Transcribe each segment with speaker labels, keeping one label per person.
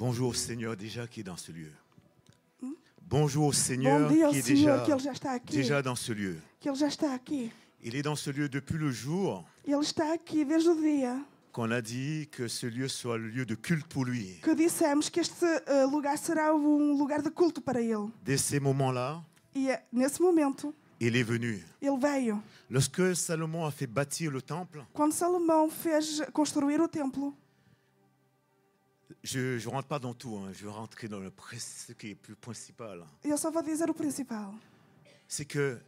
Speaker 1: Bonjour au Seigneur déjà qui est dans ce lieu. Bonjour au
Speaker 2: Bom
Speaker 1: Seigneur
Speaker 2: dia ao
Speaker 1: qui est
Speaker 2: Senhor, que Ele já está aqui.
Speaker 1: déjà dans ce lieu.
Speaker 2: Que Ele já está aqui.
Speaker 1: Il est dans ce lieu depuis le jour
Speaker 2: Ele está aqui desde o dia
Speaker 1: qu'on a dit que ce lieu soit le lieu de culte pour lui.
Speaker 2: que dissemos que este lugar será lugar de culto para Ele.
Speaker 1: Dès ces moments-là,
Speaker 2: E nesse momento,
Speaker 1: il est venu.
Speaker 2: Ele veio.
Speaker 1: Lorsque Salomon a fait bâtir le temple,
Speaker 2: Quando Salomão fez construir o templo,
Speaker 1: je ne rentre pas dans tout, je vais rentrer dans ce qui est plus principal.
Speaker 2: eu só vou dizer o principal.
Speaker 1: C'est que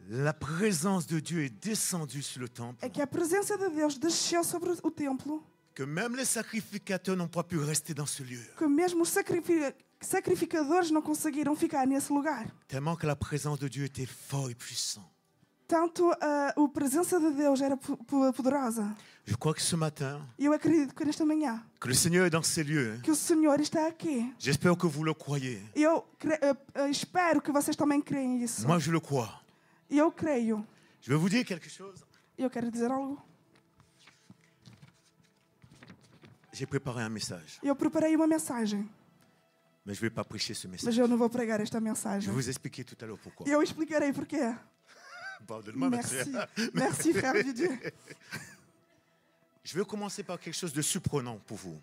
Speaker 1: la présence de Dieu est descendue sur le temple,
Speaker 2: É que a presença de Deus desceu sobre o templo,
Speaker 1: que même les sacrificateurs n'ont pas pu rester dans ce lieu.
Speaker 2: que mesmo os sacrificadores não conseguiram ficar nesse lugar.
Speaker 1: Tellement que la présence de Dieu était forte et puissante.
Speaker 2: Tanto a presença de Deus era poderosa.
Speaker 1: Je crois que ce matin,
Speaker 2: E eu acredito que nesta manhã,
Speaker 1: que le Seigneur est dans ces lieux.
Speaker 2: que o Senhor está aqui.
Speaker 1: J'espère que vous le croyez.
Speaker 2: Eu espero que vocês também creem isso.
Speaker 1: Moi, je le crois.
Speaker 2: Eu creio.
Speaker 1: Je vais vous dire quelque chose.
Speaker 2: Eu quero dizer algo.
Speaker 1: J'ai préparé un message,
Speaker 2: Eu preparei uma mensagem,
Speaker 1: mais je ne vais pas prêcher ce
Speaker 2: mas
Speaker 1: message.
Speaker 2: eu não vou pregar esta
Speaker 1: Je
Speaker 2: mensagem.
Speaker 1: vais vous expliquer tout à l'heure pourquoi.
Speaker 2: Eu explicarei porquê.
Speaker 1: Pardonne-moi,
Speaker 2: Merci. Merci, frère de Dieu.
Speaker 1: Je vais commencer par quelque chose de surprenant pour vous.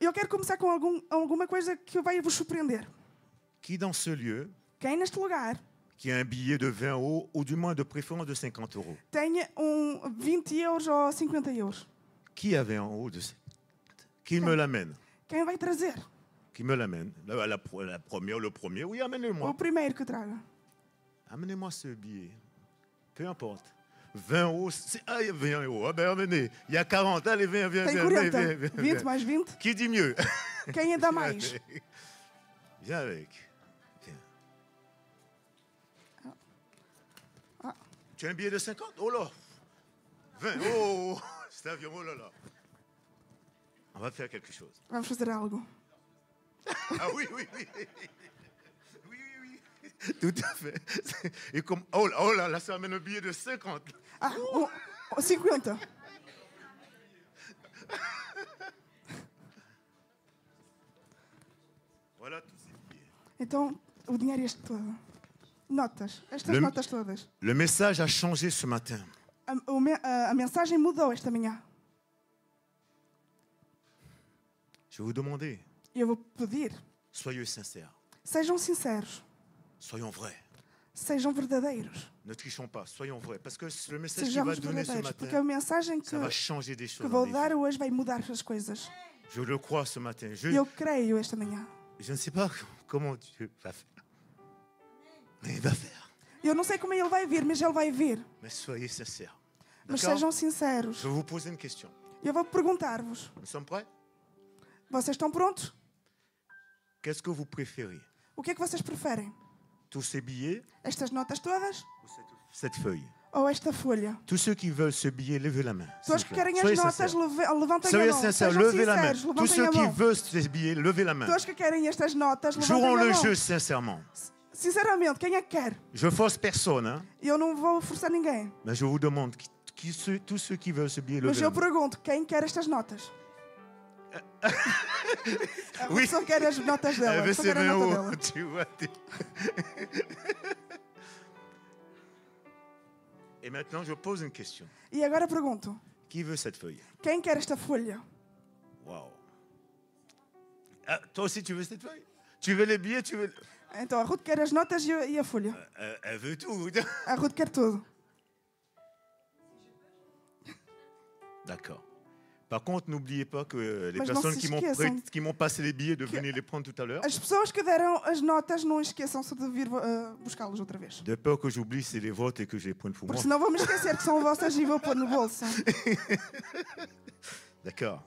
Speaker 2: Eu quero começar com alguma coisa que vai vos surpreender.
Speaker 1: Qui dans ce lieu,
Speaker 2: Quem neste lugar
Speaker 1: qui a un billet de 20 euros, ou du moins de préférence de 50 euros?
Speaker 2: tenha 20 euros ou 50 euros?
Speaker 1: Qui avait en haut de ça? Qui me l'amène?
Speaker 2: Quem vai trazer?
Speaker 1: Qui me l'amène? La première, le premier, oui,
Speaker 2: O
Speaker 1: amenez-moi.
Speaker 2: primeiro que traga.
Speaker 1: Amenez-moi ce billet. Peu importe. 20 euros, ah, il y a 20 euros. Ah ben, amenez. Il y a 40, allez, viens, viens,
Speaker 2: Tem
Speaker 1: viens,
Speaker 2: 40.
Speaker 1: viens, viens,
Speaker 2: 20
Speaker 1: viens.
Speaker 2: mais 20.
Speaker 1: Qui dit mieux?
Speaker 2: Quem dá mais?
Speaker 1: Viens avec. Viens.
Speaker 2: Ah.
Speaker 1: Tu as un billet de 50? Oh là! 20. Oh! C'est avion, oh là là. On va faire quelque chose.
Speaker 2: Vamos fazer algo.
Speaker 1: Ah oui, oui, oui. Oui, oui, oui. Tout à fait. Et comme, oh là, là, ça amène un billet de 50.
Speaker 2: Ah, 50.
Speaker 1: Voilà tous ces billets.
Speaker 2: Então, o dinheiro é este todo. Notas. Estas
Speaker 1: Le-
Speaker 2: notas todas.
Speaker 1: Le message a changé ce matin.
Speaker 2: A mensagem mudou esta manhã.
Speaker 1: Je vais vous demander,
Speaker 2: Eu vou pedir,
Speaker 1: soyez sincères,
Speaker 2: sejam sinceros,
Speaker 1: soyons vrais.
Speaker 2: sejam verdadeiros,
Speaker 1: Ne trichons pas, soyons vrais. Parce que le message qu'il
Speaker 2: sejamos
Speaker 1: va donner ce
Speaker 2: verdadeiros, porque a
Speaker 1: matin,
Speaker 2: mensagem
Speaker 1: ça va changer des
Speaker 2: que
Speaker 1: choses.
Speaker 2: vou
Speaker 1: dans
Speaker 2: dar
Speaker 1: des vies.
Speaker 2: hoje vai mudar as coisas.
Speaker 1: Je le crois ce matin.
Speaker 2: Eu creio esta manhã.
Speaker 1: Je ne sais pas comment Dieu va faire. Mais il va faire.
Speaker 2: Eu não sei como ele vai vir, mas ele vai vir.
Speaker 1: Mais soyez sincères.
Speaker 2: Mas
Speaker 1: D'accord?
Speaker 2: sejam sinceros.
Speaker 1: Je vais vous poser une question.
Speaker 2: Eu vou perguntar-vos,
Speaker 1: Nous sommes prêts?
Speaker 2: vocês estão prontos?
Speaker 1: Qu'est-ce que vous préférez?
Speaker 2: O que é que vocês preferem?
Speaker 1: Tous ces billets
Speaker 2: Estas notas todas
Speaker 1: ou cette feuille?
Speaker 2: ou esta folha?
Speaker 1: Tous ceux qui veulent ce billet, levez la main. s'il
Speaker 2: Todos
Speaker 1: vous
Speaker 2: que
Speaker 1: plaît.
Speaker 2: querem as
Speaker 1: Soyez
Speaker 2: notas,
Speaker 1: sincères.
Speaker 2: levantem a
Speaker 1: Soyez
Speaker 2: mão.
Speaker 1: sincères,
Speaker 2: Sejam
Speaker 1: levez la main.
Speaker 2: sinceros,
Speaker 1: Tous ceux
Speaker 2: levantem a
Speaker 1: qui
Speaker 2: mão.
Speaker 1: veulent ces billets, levez la main.
Speaker 2: Todos que querem estas notas, levantem
Speaker 1: Jouons
Speaker 2: a
Speaker 1: le
Speaker 2: mão.
Speaker 1: jeu sincèrement.
Speaker 2: Sinceramente, quem é que quer?
Speaker 1: Je force personne, hein?
Speaker 2: Eu não vou forçar ninguém.
Speaker 1: Mais je vous demande, tous ceux qui veulent ce billet,
Speaker 2: Mas
Speaker 1: levez la
Speaker 2: eu
Speaker 1: main.
Speaker 2: pergunto, quem quer estas notas? A
Speaker 1: Oui.
Speaker 2: pessoa quer as notas dela. A
Speaker 1: Mais
Speaker 2: pessoa
Speaker 1: c'est
Speaker 2: quer a
Speaker 1: 20
Speaker 2: nota
Speaker 1: euros,
Speaker 2: dela.
Speaker 1: tu vois. Et maintenant, je pose une question.
Speaker 2: E agora pergunto,
Speaker 1: Qui veut cette feuille?
Speaker 2: quem quer esta folha?
Speaker 1: Waouh. Ah, toi aussi, tu veux cette feuille? Tu veux les billets? Tu veux...
Speaker 2: Então a Ruth quer as notas e a folha.
Speaker 1: Elle veut tout.
Speaker 2: A Ruth quer tudo.
Speaker 1: D'accord. Par contre, n'oubliez pas que les
Speaker 2: Mais je m'en
Speaker 1: personnes
Speaker 2: suis
Speaker 1: qui
Speaker 2: esqueçam.
Speaker 1: m'ont passé les billets de venir les prendre tout à l'heure,
Speaker 2: As pessoas que deram as notas não esqueçam-se de vir buscá-las outra vez.
Speaker 1: de peur que j'oublie, c'est les vôtres et que je les prenne pour moi.
Speaker 2: Porque senão vou me esquecer que são vossas e vou pôr no bolso.
Speaker 1: D'accord.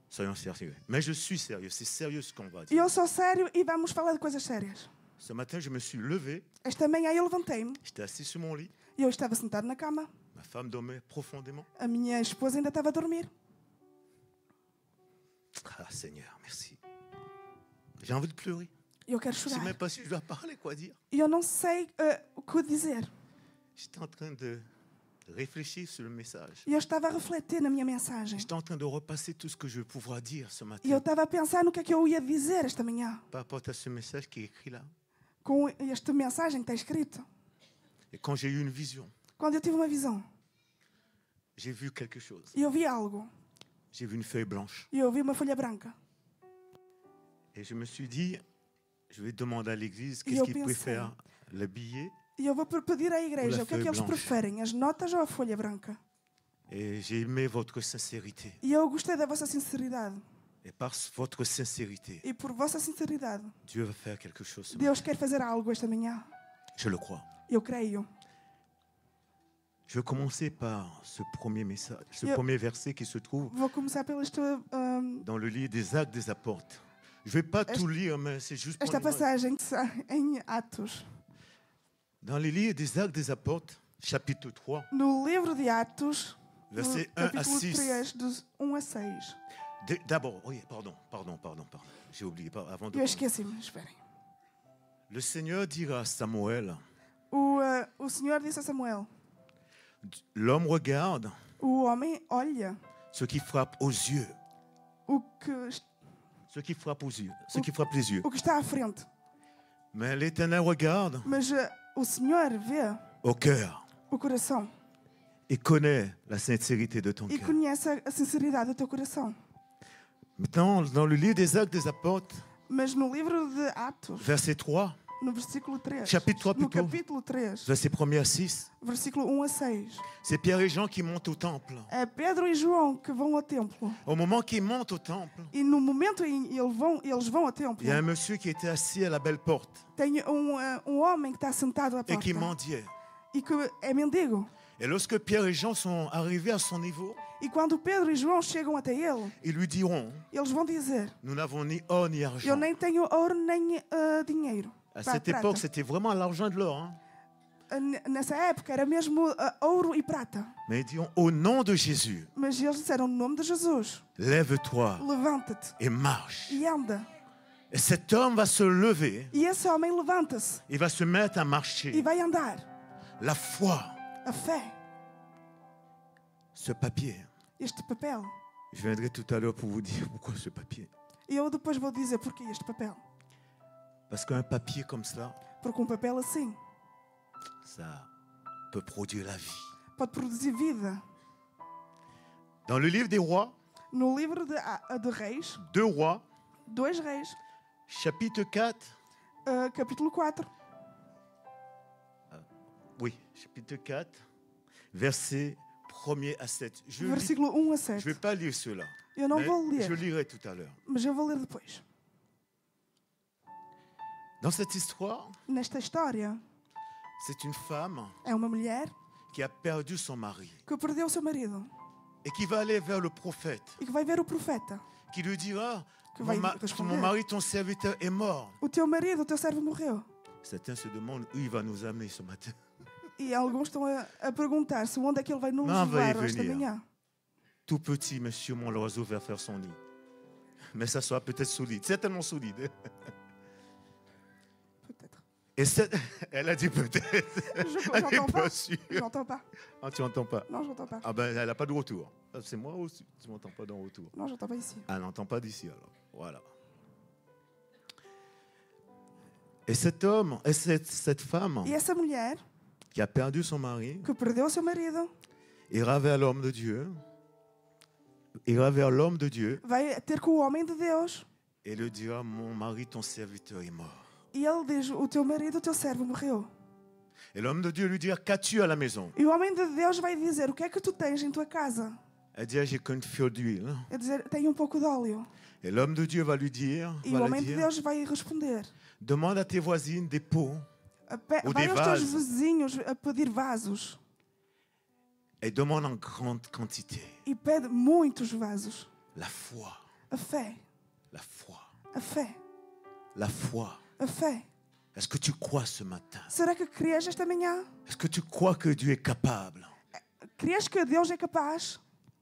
Speaker 1: Soyons sérieux. Mais je suis sérieux. C'est sérieux ce qu'on va
Speaker 2: E
Speaker 1: dire.
Speaker 2: eu sou sério e vamos falar de coisas sérias.
Speaker 1: Ce matin, je me suis levé.
Speaker 2: Esta manhã eu levantei-me
Speaker 1: J'étais assis sur mon lit.
Speaker 2: e eu estava sentado na cama.
Speaker 1: Ma femme dormait profondément.
Speaker 2: A minha esposa ainda estava a dormir.
Speaker 1: Ah, Seigneur, merci. J'ai envie de pleurer.
Speaker 2: E eu quero
Speaker 1: Je ne sais
Speaker 2: chorar.
Speaker 1: même pas si je dois parler, quoi dire.
Speaker 2: E eu não sei o que dizer.
Speaker 1: J'étais en train de réfléchir sur le message.
Speaker 2: E eu estava a refletir na minha mensagem.
Speaker 1: J'étais en train de repasser tout ce que je vais pouvoir dire ce matin
Speaker 2: E eu estava a pensar no que é que eu ia dizer esta manhã
Speaker 1: par rapport à ce message qui est écrit là.
Speaker 2: com esta mensagem que está escrita.
Speaker 1: Et quand j'ai eu une vision,
Speaker 2: Quando eu tive uma visão
Speaker 1: j'ai vu quelque chose.
Speaker 2: e eu vi algo,
Speaker 1: J'ai vu une feuille blanche.
Speaker 2: e eu vi uma folha branca.
Speaker 1: Et je me suis dit, je vais demander à l'église
Speaker 2: E
Speaker 1: qu'est-ce
Speaker 2: eu
Speaker 1: qu'ils
Speaker 2: pensei,
Speaker 1: préfèrent, le billet.
Speaker 2: E eu vou pedir à igreja
Speaker 1: Ou
Speaker 2: o que é
Speaker 1: la
Speaker 2: que eles
Speaker 1: feuille blanche.
Speaker 2: preferem, as notas ou a folha branca.
Speaker 1: Et j'ai aimé votre sincérité.
Speaker 2: E eu gostei da vossa sinceridade.
Speaker 1: Et par votre sincérité,
Speaker 2: E por vossa sinceridade,
Speaker 1: Dieu va faire quelque chose ce matin.
Speaker 2: Deus quer fazer algo esta manhã.
Speaker 1: Je le crois.
Speaker 2: Eu creio.
Speaker 1: Je vais commencer par ce premier message, ce
Speaker 2: Yo-
Speaker 1: premier verset qui se trouve
Speaker 2: Vou começar pelo
Speaker 1: dans le livre des Actes des Apôtres. Je ne vais pas tout lire, mais c'est juste pour
Speaker 2: esta
Speaker 1: nous-
Speaker 2: passagem que está em Atos.
Speaker 1: Dans le livre des Actes des Apôtres, chapitre 3,
Speaker 2: No livro de Atos, no
Speaker 1: Verset 1 à
Speaker 2: capítulo
Speaker 1: 6.
Speaker 2: 3, dos 1 a 6.
Speaker 1: D'abord, oui, pardon. J'ai oublié, avant de
Speaker 2: Eu
Speaker 1: commencer.
Speaker 2: esqueci-me, esperem.
Speaker 1: Le Seigneur dira à Samuel,
Speaker 2: O Senhor disse a Samuel,
Speaker 1: l'homme regarde
Speaker 2: o homem olha
Speaker 1: ce qui frappe aux yeux,
Speaker 2: o que,
Speaker 1: ce qui frappe aux yeux, ce qui frappe les yeux.
Speaker 2: o que está à frente,
Speaker 1: Mais l'Éternel regarde
Speaker 2: mas o Senhor vê
Speaker 1: au cœur
Speaker 2: o coração
Speaker 1: et connaît la sincérité de ton
Speaker 2: e
Speaker 1: cœur.
Speaker 2: conhece a sinceridade do teu coração.
Speaker 1: Maintenant, dans le livre des Actes des Apôtres,
Speaker 2: Mas no livro de Atos,
Speaker 1: verset 3,
Speaker 2: no versículo 3,
Speaker 1: Chapitre 3
Speaker 2: no
Speaker 1: plutôt.
Speaker 2: capítulo 3,
Speaker 1: verset 1 à 6,
Speaker 2: versículo 1 a 6,
Speaker 1: c'est Pierre et Jean qui montent au temple.
Speaker 2: é Pedro e João que vão ao templo.
Speaker 1: Au moment qu'ils montent au temple,
Speaker 2: E no momento em que eles vão ao templo,
Speaker 1: il y a un monsieur qui était assis à la belle porte
Speaker 2: tem um homem que está sentado à
Speaker 1: et qui
Speaker 2: porta
Speaker 1: mendiait.
Speaker 2: e que é mendigo.
Speaker 1: Et lorsque Pierre et Jean sont arrivés à son niveau,
Speaker 2: E quando Pedro e João chegam até ele,
Speaker 1: ils lui diront,
Speaker 2: eles vão dizer,
Speaker 1: nous n'avons ni or ni
Speaker 2: eu
Speaker 1: argent.
Speaker 2: nem tenho ouro nem dinheiro.
Speaker 1: À
Speaker 2: Pá,
Speaker 1: cette
Speaker 2: prata.
Speaker 1: époque, c'était vraiment l'argent et de l'or. Hein.
Speaker 2: Nessa época era mesmo ouro e prata.
Speaker 1: Mais ils diront, au nom de Jésus,
Speaker 2: Mas eles disseram, no nome de Jesus,
Speaker 1: lève-toi
Speaker 2: levanta-te
Speaker 1: et marche.
Speaker 2: e anda.
Speaker 1: Et cet homme va se lever,
Speaker 2: E esse homem levanta-se
Speaker 1: il va se mettre à
Speaker 2: e
Speaker 1: marcher.
Speaker 2: vai andar.
Speaker 1: La foi,
Speaker 2: A fé,
Speaker 1: ce papier.
Speaker 2: este papel.
Speaker 1: Je viendrai tout à l'heure pour vous dire pourquoi ce papier.
Speaker 2: E eu depois vou dizer porquê este papel.
Speaker 1: Parce qu'un papier comme ça,
Speaker 2: Porque papel assim
Speaker 1: ça peut produire la vie.
Speaker 2: pode produzir vida.
Speaker 1: Dans le livre des rois,
Speaker 2: No livro de Reis,
Speaker 1: 2 rois,
Speaker 2: 2 Reis,
Speaker 1: chapitre 4,
Speaker 2: capítulo 4,
Speaker 1: oui, chapitre 4, verset 1er à 7. Je ne
Speaker 2: versículo 1 a 7.
Speaker 1: vais pas lire cela.
Speaker 2: Eu não
Speaker 1: mais
Speaker 2: vou
Speaker 1: je
Speaker 2: ler,
Speaker 1: lirai tout à l'heure.
Speaker 2: mas eu vou ler depois.
Speaker 1: Dans cette histoire,
Speaker 2: Nesta história,
Speaker 1: c'est une femme
Speaker 2: é uma mulher
Speaker 1: qui a perdu son mari
Speaker 2: que perdeu o seu marido
Speaker 1: et qui va aller vers le prophète,
Speaker 2: e que vai ver o profeta.
Speaker 1: qui lui dira,
Speaker 2: Que vai
Speaker 1: mon
Speaker 2: responder.
Speaker 1: mari, ton serviteur, est mort.
Speaker 2: O teu marido, o teu servo morreu.
Speaker 1: Certains se demandent où il va nous amener ce matin.
Speaker 2: E alguns estão a perguntar-se onde é que ele vai nos
Speaker 1: Não vai
Speaker 2: levar esta
Speaker 1: venir.
Speaker 2: manhã.
Speaker 1: Tout petit, monsieur, mon oiseau va faire son nid. Mais ça sera peut-être solide, certainement solide.
Speaker 2: Peut-être.
Speaker 1: Et elle a dit peut-être. Elle n'est
Speaker 2: J'entends
Speaker 1: pas
Speaker 2: pas.
Speaker 1: sûre.
Speaker 2: J'entends pas.
Speaker 1: Ah, tu n'entends pas?
Speaker 2: Non, j'entends pas.
Speaker 1: Ah ben, elle n'a pas de retour. Ah, c'est moi aussi. Tu m'entends pas d'un retour.
Speaker 2: Non, j'entends pas ici.
Speaker 1: Elle n'entend pas d'ici alors. Voilà. Et cet homme, et cette femme
Speaker 2: E essa mulher
Speaker 1: qui a perdu son mari,
Speaker 2: que perdeu o seu marido
Speaker 1: ira vers l'homme de Dieu, ira vers l'homme de Dieu
Speaker 2: vai ter com o homem de Deus
Speaker 1: et lui dira, mon mari, ton serviteur est mort.
Speaker 2: e ele diz, o teu marido, o teu servo morreu.
Speaker 1: Et l'homme de Dieu lui dira, qu'as-tu à la maison?
Speaker 2: E o homem de Deus vai dizer, o que é que tu tens em tua casa?
Speaker 1: Elle dit, j'ai qu'une fiole d'huile.
Speaker 2: É dizer, tenho um pouco de óleo.
Speaker 1: Et l'homme de Dieu va lui dire,
Speaker 2: E
Speaker 1: va
Speaker 2: o
Speaker 1: lui
Speaker 2: homem de
Speaker 1: dire,
Speaker 2: Deus vai responder,
Speaker 1: demande à tes voisines des pots Ou
Speaker 2: vai
Speaker 1: des
Speaker 2: aos teus
Speaker 1: vases.
Speaker 2: vizinhos a pedir vasos
Speaker 1: et demande en grande quantité.
Speaker 2: e pede muitos vasos.
Speaker 1: La foi,
Speaker 2: A fé,
Speaker 1: la foi,
Speaker 2: a fé,
Speaker 1: la foi.
Speaker 2: a fé.
Speaker 1: Est-ce que tu crois ce matin?
Speaker 2: Será que crês esta manhã?
Speaker 1: Est-ce que tu crois que Dieu est capable?
Speaker 2: Crês que Deus é capaz?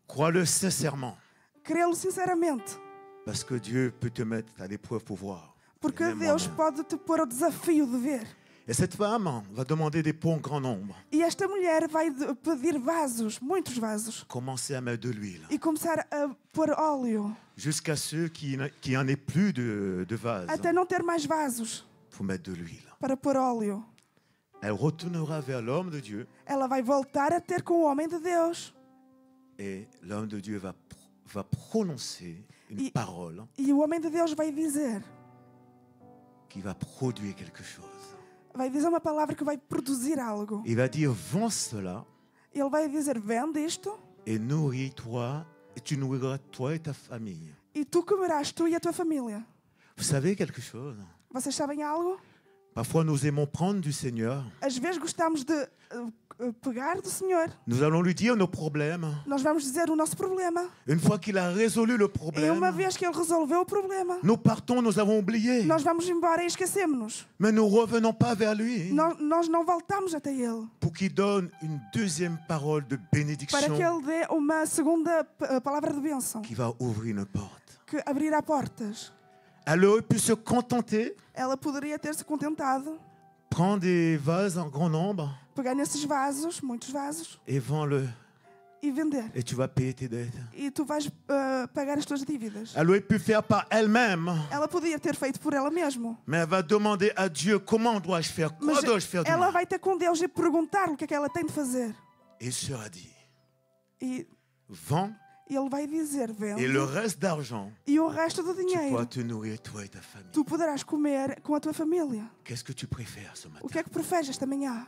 Speaker 1: Crois-le sincèrement.
Speaker 2: Crê-lo sinceramente.
Speaker 1: Parce que Dieu peut te mettre à l'épreuve pour voir.
Speaker 2: Porque
Speaker 1: Et même
Speaker 2: Deus
Speaker 1: moi-même.
Speaker 2: pode te pôr o desafio de ver.
Speaker 1: Et cette femme va demander des pots en grand nombre.
Speaker 2: E esta mulher vai pedir vasos, muitos vasos,
Speaker 1: Commencer à mettre de l'huile.
Speaker 2: e começar a pôr óleo,
Speaker 1: Jusqu'à ceux qui en aient plus de vase.
Speaker 2: até não ter mais vasos
Speaker 1: Pour mettre de l'huile.
Speaker 2: para pôr óleo.
Speaker 1: Elle retournera vers l'homme de Dieu.
Speaker 2: Ela vai voltar a ter com o homem de Deus.
Speaker 1: Et l'homme de Dieu va prononcer une parole
Speaker 2: E o homem de Deus vai dizer
Speaker 1: qui va produire quelque chose.
Speaker 2: uma palavra que vai produzir algo.
Speaker 1: Il va dire, vends cela
Speaker 2: Ele vai dizer, vende isto
Speaker 1: et nourris-toi, et tu nourriras toi et ta famille.
Speaker 2: e tu comerás, tu e a tua família.
Speaker 1: Vous savez quelque chose?
Speaker 2: Vocês sabem algo?
Speaker 1: Parfois, nous aimons prendre du Seigneur.
Speaker 2: Às vezes gostamos de pegar do Senhor.
Speaker 1: Nous allons lui dire nos problèmes.
Speaker 2: Nós vamos dizer o nosso problema.
Speaker 1: Une fois qu'il a résolu le
Speaker 2: E
Speaker 1: problème,
Speaker 2: uma vez que Ele resolveu o problema,
Speaker 1: nous partons, nous avons oublié.
Speaker 2: nós vamos embora e esquecemos-nos.
Speaker 1: Mais nous ne revenons pas vers lui
Speaker 2: Nós não voltamos até Ele.
Speaker 1: pour qu'il donne une deuxième parole de
Speaker 2: Para que
Speaker 1: bénédiction
Speaker 2: Ele dê uma segunda palavra de bênção,
Speaker 1: qui va ouvrir une porte.
Speaker 2: que abrirá portas.
Speaker 1: Elle aurait pu se contenter,
Speaker 2: Ela poderia ter se contentado,
Speaker 1: prendre des vases en grand nombre
Speaker 2: pegar nesses vasos, muitos vasos,
Speaker 1: et vends-le.
Speaker 2: e vender.
Speaker 1: Et tu vas payer tes dettes.
Speaker 2: E tu vais pagar as tuas dívidas.
Speaker 1: Elle aurait pu faire par elle-même,
Speaker 2: Ela podia ter feito por ela mesma.
Speaker 1: mais elle va demander à Dieu comment dois-je faire, quoi
Speaker 2: Mas
Speaker 1: dois-je faire de
Speaker 2: ela
Speaker 1: moi.
Speaker 2: vai ter com Deus e perguntar-lhe o que é que ela tem de fazer.
Speaker 1: Et il sera dit,
Speaker 2: E
Speaker 1: vends
Speaker 2: ele vai dizer, vende.
Speaker 1: et le reste d'argent,
Speaker 2: E o resto do
Speaker 1: tu
Speaker 2: dinheiro,
Speaker 1: pourras te nourrir toi et ta famille.
Speaker 2: tu poderás comer com a tua família.
Speaker 1: Qu'est-ce que tu préfères ce matin?
Speaker 2: O que é que preferes esta manhã?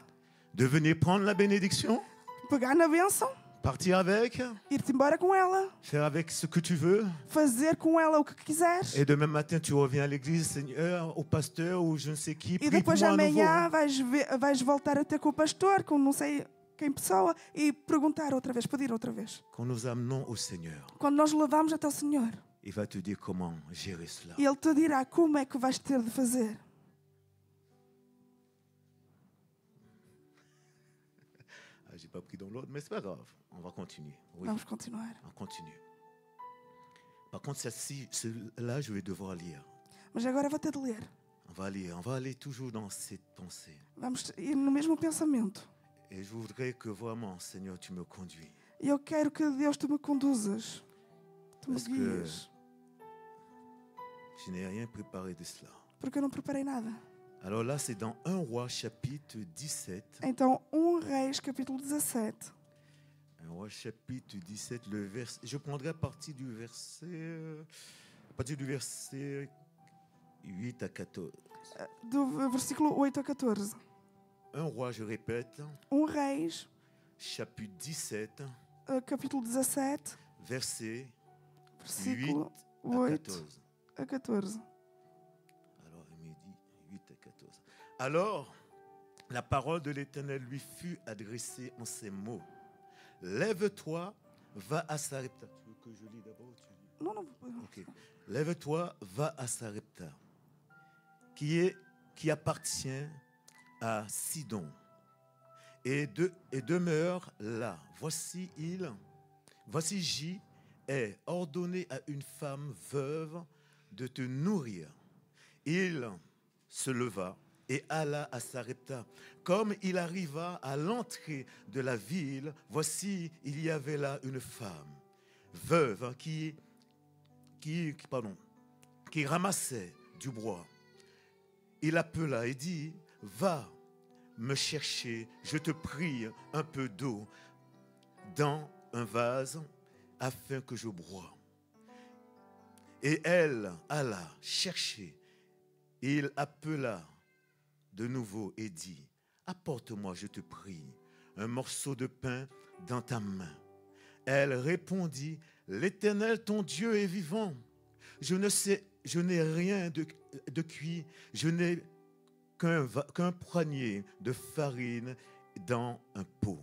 Speaker 1: De venir prendre la bénédiction,
Speaker 2: Pegar na bênção,
Speaker 1: partir avec,
Speaker 2: ir-te embora com ela,
Speaker 1: faire avec ce que tu veux,
Speaker 2: fazer com ela o que quiseres.
Speaker 1: et demain matin tu reviens à l'église, Seigneur, au pasteur ou je ne sais qui,
Speaker 2: E
Speaker 1: prie pour
Speaker 2: depois
Speaker 1: moi à nouveau.
Speaker 2: amanhã vais voltar a ter com o pastor, com não sei quem pessoa, e perguntar outra vez, pedir outra vez.
Speaker 1: Quand nous amenons au Seigneur,
Speaker 2: Quando nós levamos até o Senhor,
Speaker 1: il va te dire comment gérer cela.
Speaker 2: Ele te dirá como é que vais ter de fazer.
Speaker 1: Ah, j'ai pas pris dans l'ordre, mais c'est pas grave. On va continuer. Oui,
Speaker 2: Vamos continuar.
Speaker 1: on continue. Par contre, là, je vais devoir lire.
Speaker 2: Mas agora vou ter de ler.
Speaker 1: On va lire. On va aller toujours dans cette pensée.
Speaker 2: Vamos ir no mesmo pensamento.
Speaker 1: Et je voudrais que vraiment, Seigneur, tu me conduis.
Speaker 2: E eu quero que Deus tu me conduzas. Tu me
Speaker 1: Parce que
Speaker 2: guias.
Speaker 1: je n'ai rien préparé de cela.
Speaker 2: Porque eu não preparei nada.
Speaker 1: Alors là, c'est dans 1 Roi chapitre 17.
Speaker 2: Então, 1 Reis, capítulo 17.
Speaker 1: 1 Roi chapitre 17, je prendrai à partir du verset 8 à 14.
Speaker 2: Do versículo 8 a 14.
Speaker 1: 1 Roi, je répète,
Speaker 2: 1 Reis,
Speaker 1: chapitre 17,
Speaker 2: capítulo 17,
Speaker 1: verset 8
Speaker 2: versículo
Speaker 1: à
Speaker 2: 8
Speaker 1: 14.
Speaker 2: a 14.
Speaker 1: Alors, il me dit 8 à 14. Alors, la parole de l'Éternel lui fut adressée en ces mots. Lève-toi, va à Sarepta. Tu veux que je lis d'abord?
Speaker 2: Não, não.
Speaker 1: Ok. Lève-toi, va à Sarepta, qui appartient à Sidon, et demeure là. Voici J est ordonné à une femme veuve de te nourrir. Il se leva et alla à Sarepta. Comme il arriva à l'entrée de la ville, voici, il y avait là une femme veuve qui ramassait du bois. Il appela et dit, va me chercher, je te prie, un peu d'eau dans un vase afin que je bois. Et elle alla chercher. Il appela de nouveau et dit, apporte-moi, je te prie, un morceau de pain dans ta main. Elle répondit, l'Éternel, ton Dieu est vivant. Je n'ai rien de cuit, je n'ai qu'un poignet de farine dans un pot.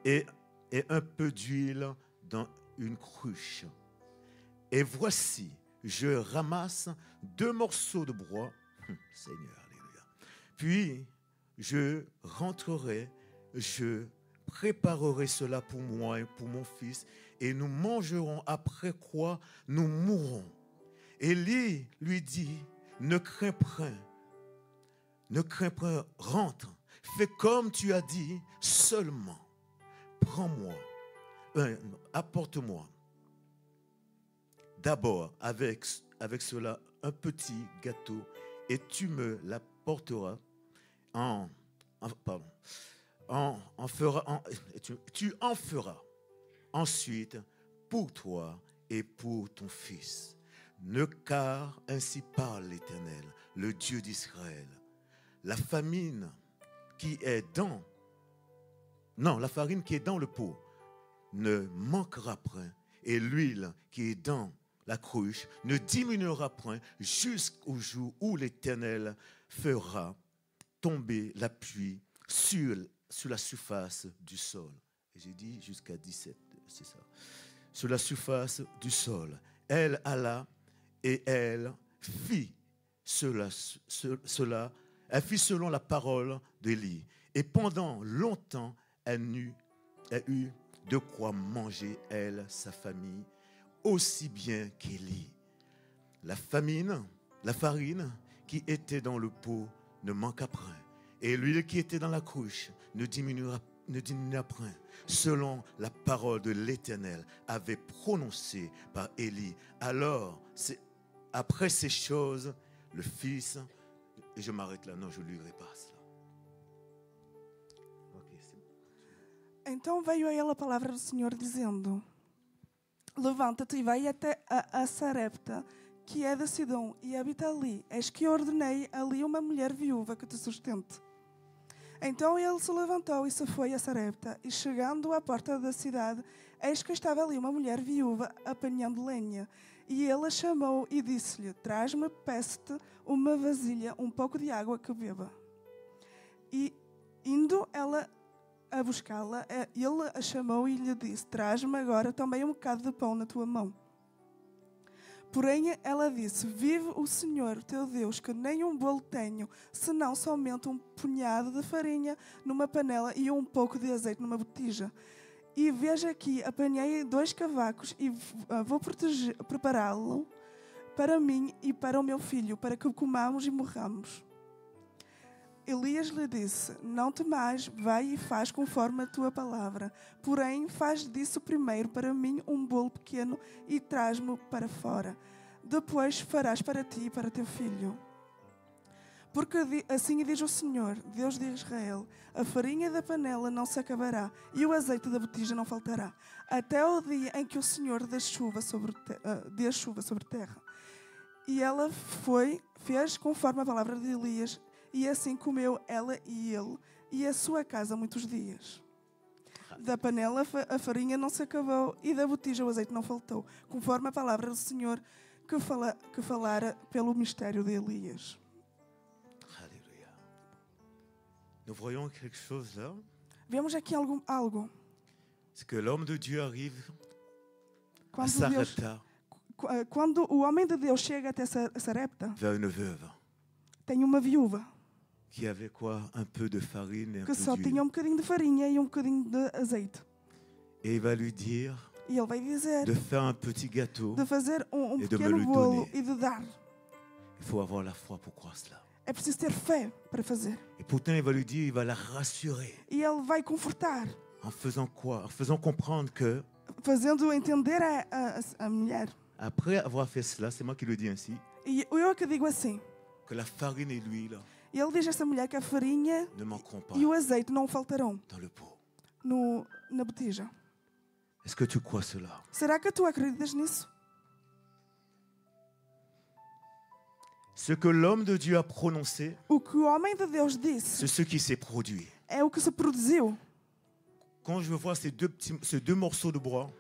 Speaker 1: Et un peu d'huile dans une cruche. Et voici, je ramasse 2 morceaux de bois, Seigneur, alléluia. Puis, je rentrerai, je préparerai cela pour moi et pour mon fils, et nous mangerons, après quoi nous mourrons. Élie lui dit, ne crains point, Ne crains point, rentre. Fais comme tu as dit, seulement. Prends-moi, apporte-moi. D'abord, avec cela, un petit gâteau, et tu me l'apporteras tu en feras ensuite pour toi et pour ton fils. Car ainsi parle l'Éternel, le Dieu d'Israël. La farine qui est dans le pot ne manquera point, et l'huile qui est dans la cruche ne diminuera point jusqu'au jour où l'Éternel fera tomber la pluie sur la surface du sol. Et j'ai dit jusqu'à 17, c'est ça. Sur la surface du sol. Elle alla et elle fit cela. Elle fit selon la parole d'Élie. Et pendant longtemps, elle eut de quoi manger, elle, sa famille, aussi bien qu'Élie. La farine qui était dans le pot ne manqua point, et l'huile qui était dans la cruche ne diminua point, selon la parole de l'Éternel avait prononcé par Élie. Alors, après ces choses, le Fils, et je m'arrête là, non, je ne lirai pas cela.
Speaker 2: Então veio a ele a palavra do Senhor dizendo: levanta-te e vai até a Sarepta, que é de Sidom, e habita ali. Eis que eu ordenei ali uma mulher viúva que te sustente. Então ele se levantou e se foi a Sarepta, e chegando à porta da cidade, eis que estava ali uma mulher viúva apanhando lenha. E ele a chamou e disse-lhe: traz-me, peço-te, uma vasilha, um pouco de água que beba. E indo ela a buscá-la, ele a chamou e lhe disse: traz-me agora também um bocado de pão na tua mão. Porém ela disse: vive o Senhor teu Deus, que nem um bolo tenho, senão somente um punhado de farinha numa panela e um pouco de azeite numa botija. E veja aqui, apanhei 2 cavacos e vou prepará-lo para mim e para o meu filho, para que comamos e morramos. Elias lhe disse: não temais, vai e faz conforme a tua palavra. Porém, faz disso primeiro para mim um bolo pequeno e traz-me para fora. Depois farás para ti e para teu filho. Porque assim diz o Senhor, Deus de Israel: a farinha da panela não se acabará e o azeite da botija não faltará, até o dia em que o Senhor dê chuva sobre a terra. E ela fez conforme a palavra de Elias, e assim comeu ela e ele e a sua casa muitos dias. Da panela a farinha não se acabou e da botija o azeite não faltou, conforme a palavra do Senhor que falara pelo mistério de Elias.
Speaker 1: Alléluia. Nous voyons quelque chose là.
Speaker 2: Vemos aqui algo.
Speaker 1: C'est que l'homme de Dieu arrive à
Speaker 2: Quando, Deus,
Speaker 1: Sarepta
Speaker 2: quando o homem de Deus chega até Sarepta,
Speaker 1: vers une veuve
Speaker 2: tem uma viúva
Speaker 1: qui avait quoi? Un peu de farine et un
Speaker 2: que
Speaker 1: peu
Speaker 2: só
Speaker 1: d'huile.
Speaker 2: tinha um bocadinho de farinha e um bocadinho de azeite.
Speaker 1: Et il va lui dire
Speaker 2: E ele vai dizer
Speaker 1: de faire un petit gâteau.
Speaker 2: de fazer um
Speaker 1: E de me
Speaker 2: pequeno
Speaker 1: lhe
Speaker 2: bolo
Speaker 1: donner.
Speaker 2: e de dar.
Speaker 1: Il faut avoir la foi pour croire cela.
Speaker 2: É preciso ter fé para fazer.
Speaker 1: Et pourtant, il va lui dire, il va la rassurer.
Speaker 2: E ele vai confortar,
Speaker 1: En faisant quoi? En faisant comprendre que,
Speaker 2: fazendo entender a mulher.
Speaker 1: après avoir fait cela, c'est moi qui le dis ainsi,
Speaker 2: E eu que digo assim,
Speaker 1: que la farine et l'huile
Speaker 2: ele diz a essa mulher que a farinha
Speaker 1: ne manqueront pas
Speaker 2: e o azeite não faltarão
Speaker 1: dans le pot.
Speaker 2: na botija.
Speaker 1: Est-ce que tu crois cela?
Speaker 2: Será que tu acreditas nisso?
Speaker 1: Ce que l'homme de Dieu a prononcé,
Speaker 2: O que o homem de Deus disse
Speaker 1: c'est ce qui s'est produit.
Speaker 2: é o que se produziu.
Speaker 1: Quand je vois ces deux morceaux de bois,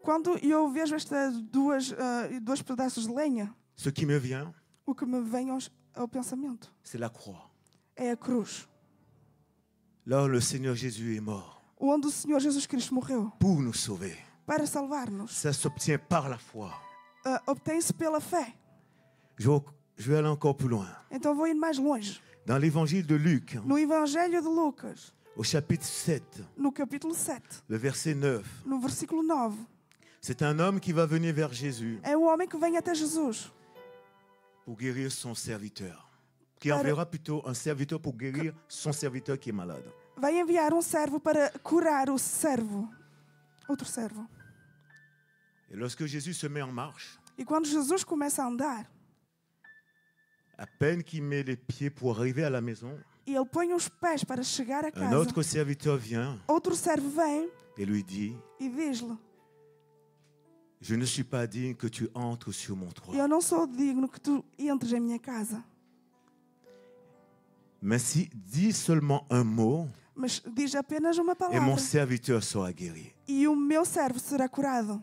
Speaker 2: Quando eu vejo estas dois pedaços de lenha,
Speaker 1: ce qui me vient,
Speaker 2: o que me vem ao pensamento
Speaker 1: c'est la croix.
Speaker 2: é a cruz,
Speaker 1: Là où le Seigneur Jésus est mort
Speaker 2: onde o Senhor Jesus Cristo morreu
Speaker 1: pour nous sauver.
Speaker 2: para salvar-nos.
Speaker 1: Ça s'obtient par la foi.
Speaker 2: Obtém-se pela fé.
Speaker 1: Je vais aller encore plus loin.
Speaker 2: Então vou ir mais longe.
Speaker 1: Dans l'évangile de Luc,
Speaker 2: No Evangelho de Lucas,
Speaker 1: au chapitre 7,
Speaker 2: no capítulo 7,
Speaker 1: le verset 9,
Speaker 2: no versículo 9,
Speaker 1: c'est un homme qui va venir vers Jésus
Speaker 2: é o homem que vem até Jesus,
Speaker 1: pour guérir son serviteur. qui enverra plutôt un serviteur pour guérir son serviteur qui est malade.
Speaker 2: vai enviar servo para curar o servo, outro servo.
Speaker 1: Et lorsque Jésus se met en marche,
Speaker 2: E quando Jesus começa a andar,
Speaker 1: à peine qu'il met les pieds pour arriver à la maison,
Speaker 2: e ele põe os pés para chegar a
Speaker 1: un
Speaker 2: casa,
Speaker 1: autre serviteur vient
Speaker 2: outro servo vem
Speaker 1: et lui dit,
Speaker 2: e diz-lhe:
Speaker 1: je ne suis pas digne que tu entres sur mon toit.
Speaker 2: eu não sou digno que tu entres em minha casa.
Speaker 1: Mais si dis seulement un mot
Speaker 2: Mas diz apenas uma
Speaker 1: et
Speaker 2: palavra
Speaker 1: mon serviteur sera guéri.
Speaker 2: e o meu servo será curado.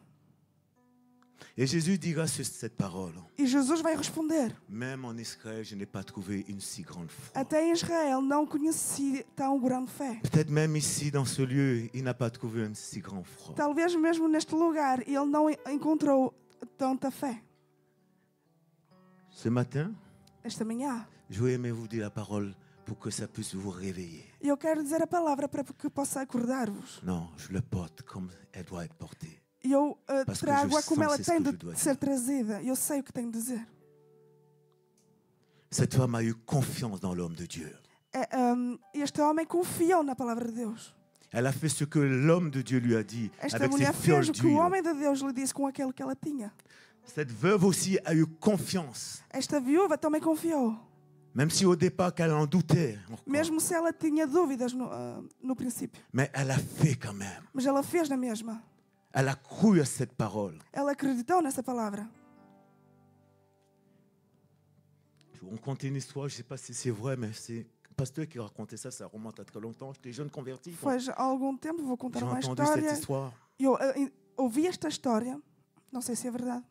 Speaker 1: Et Jésus dira cette parole.
Speaker 2: E Jesus vai responder:
Speaker 1: Même en Israël, je n'ai pas trouvé une si grande foi.
Speaker 2: até em Israel não conheci tão grande fé.
Speaker 1: Peut-être même ici, dans ce lieu, il n'a pas trouvé une si grande foi.
Speaker 2: Talvez mesmo neste lugar ele não encontrou tanta fé.
Speaker 1: Ce matin,
Speaker 2: Esta manhã,
Speaker 1: j'aurais aimé vous dire la parole pour que ça puisse vous réveiller.
Speaker 2: eu quero dizer a palavra para que possa acordar-vos.
Speaker 1: Non, je le porte comme elle doit être portée.
Speaker 2: E eu
Speaker 1: Parce que
Speaker 2: trago-a
Speaker 1: je
Speaker 2: como
Speaker 1: sens
Speaker 2: ela
Speaker 1: c'est
Speaker 2: tem
Speaker 1: ce que
Speaker 2: de
Speaker 1: je dois
Speaker 2: ser
Speaker 1: dire.
Speaker 2: trazida. Eu sei o que tenho de dizer.
Speaker 1: Cette femme a eu confiance dans l'homme de Dieu.
Speaker 2: Este homem confiou na palavra de Deus.
Speaker 1: Elle a fait ce que l'homme de Dieu lui a dit
Speaker 2: Esta
Speaker 1: avec ses
Speaker 2: mulher
Speaker 1: fioles
Speaker 2: fez o que o
Speaker 1: d'huile.
Speaker 2: homem de Deus lhe disse com aquilo que ela tinha.
Speaker 1: Cette veuve aussi a eu confiance,
Speaker 2: Esta viúva também confiou.
Speaker 1: même si au départ qu'elle en doutait encore.
Speaker 2: Mesmo se ela tinha dúvidas no princípio.
Speaker 1: Mais elle a fait quand même.
Speaker 2: Mas ela fez na mesma.
Speaker 1: Elle a cru à cette parole.
Speaker 2: Ela acreditou nessa palavra.
Speaker 1: On compte une histoire, je ne sais pas si c'est vrai, mais c'est un pasteur qui racontait ça, ça remonte à très longtemps. J'étais jeune converti.
Speaker 2: Foi há algum tempo, vou contar
Speaker 1: J'ai
Speaker 2: uma
Speaker 1: entendu cette
Speaker 2: história.
Speaker 1: histoire.
Speaker 2: Eu ouvi esta história, não sei se é verdade.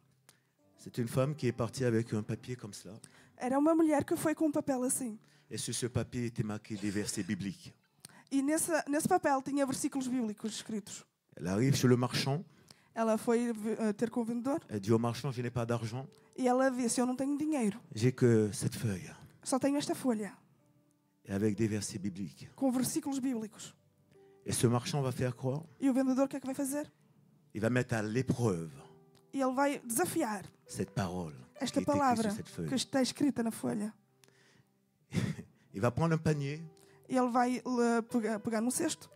Speaker 1: C'est une femme qui est partie avec un papier comme cela.
Speaker 2: Era uma mulher que foi com um papel assim.
Speaker 1: Et sur ce papier était marqué des versets bibliques.
Speaker 2: E nesse papel tinha versículos bíblicos escritos.
Speaker 1: Elle arrive chez le marchand.
Speaker 2: Ela foi ter com o vendedor
Speaker 1: Elle dit au marchand, je n'ai pas d'argent.
Speaker 2: e ela disse: eu não tenho dinheiro,
Speaker 1: J'ai que cette feuille.
Speaker 2: só tenho esta folha
Speaker 1: Et avec des versets bibliques.
Speaker 2: com versículos bíblicos.
Speaker 1: Et ce marchand va faire quoi?
Speaker 2: E o vendedor o que é que vai fazer?
Speaker 1: Il va mettre à l'épreuve
Speaker 2: E ele vai desafiar
Speaker 1: cette parole qui
Speaker 2: esta
Speaker 1: est écrite
Speaker 2: palavra
Speaker 1: sur cette feuille.
Speaker 2: que está escrita na folha.
Speaker 1: Il va prendre un panier
Speaker 2: E ele vai pegar num cesto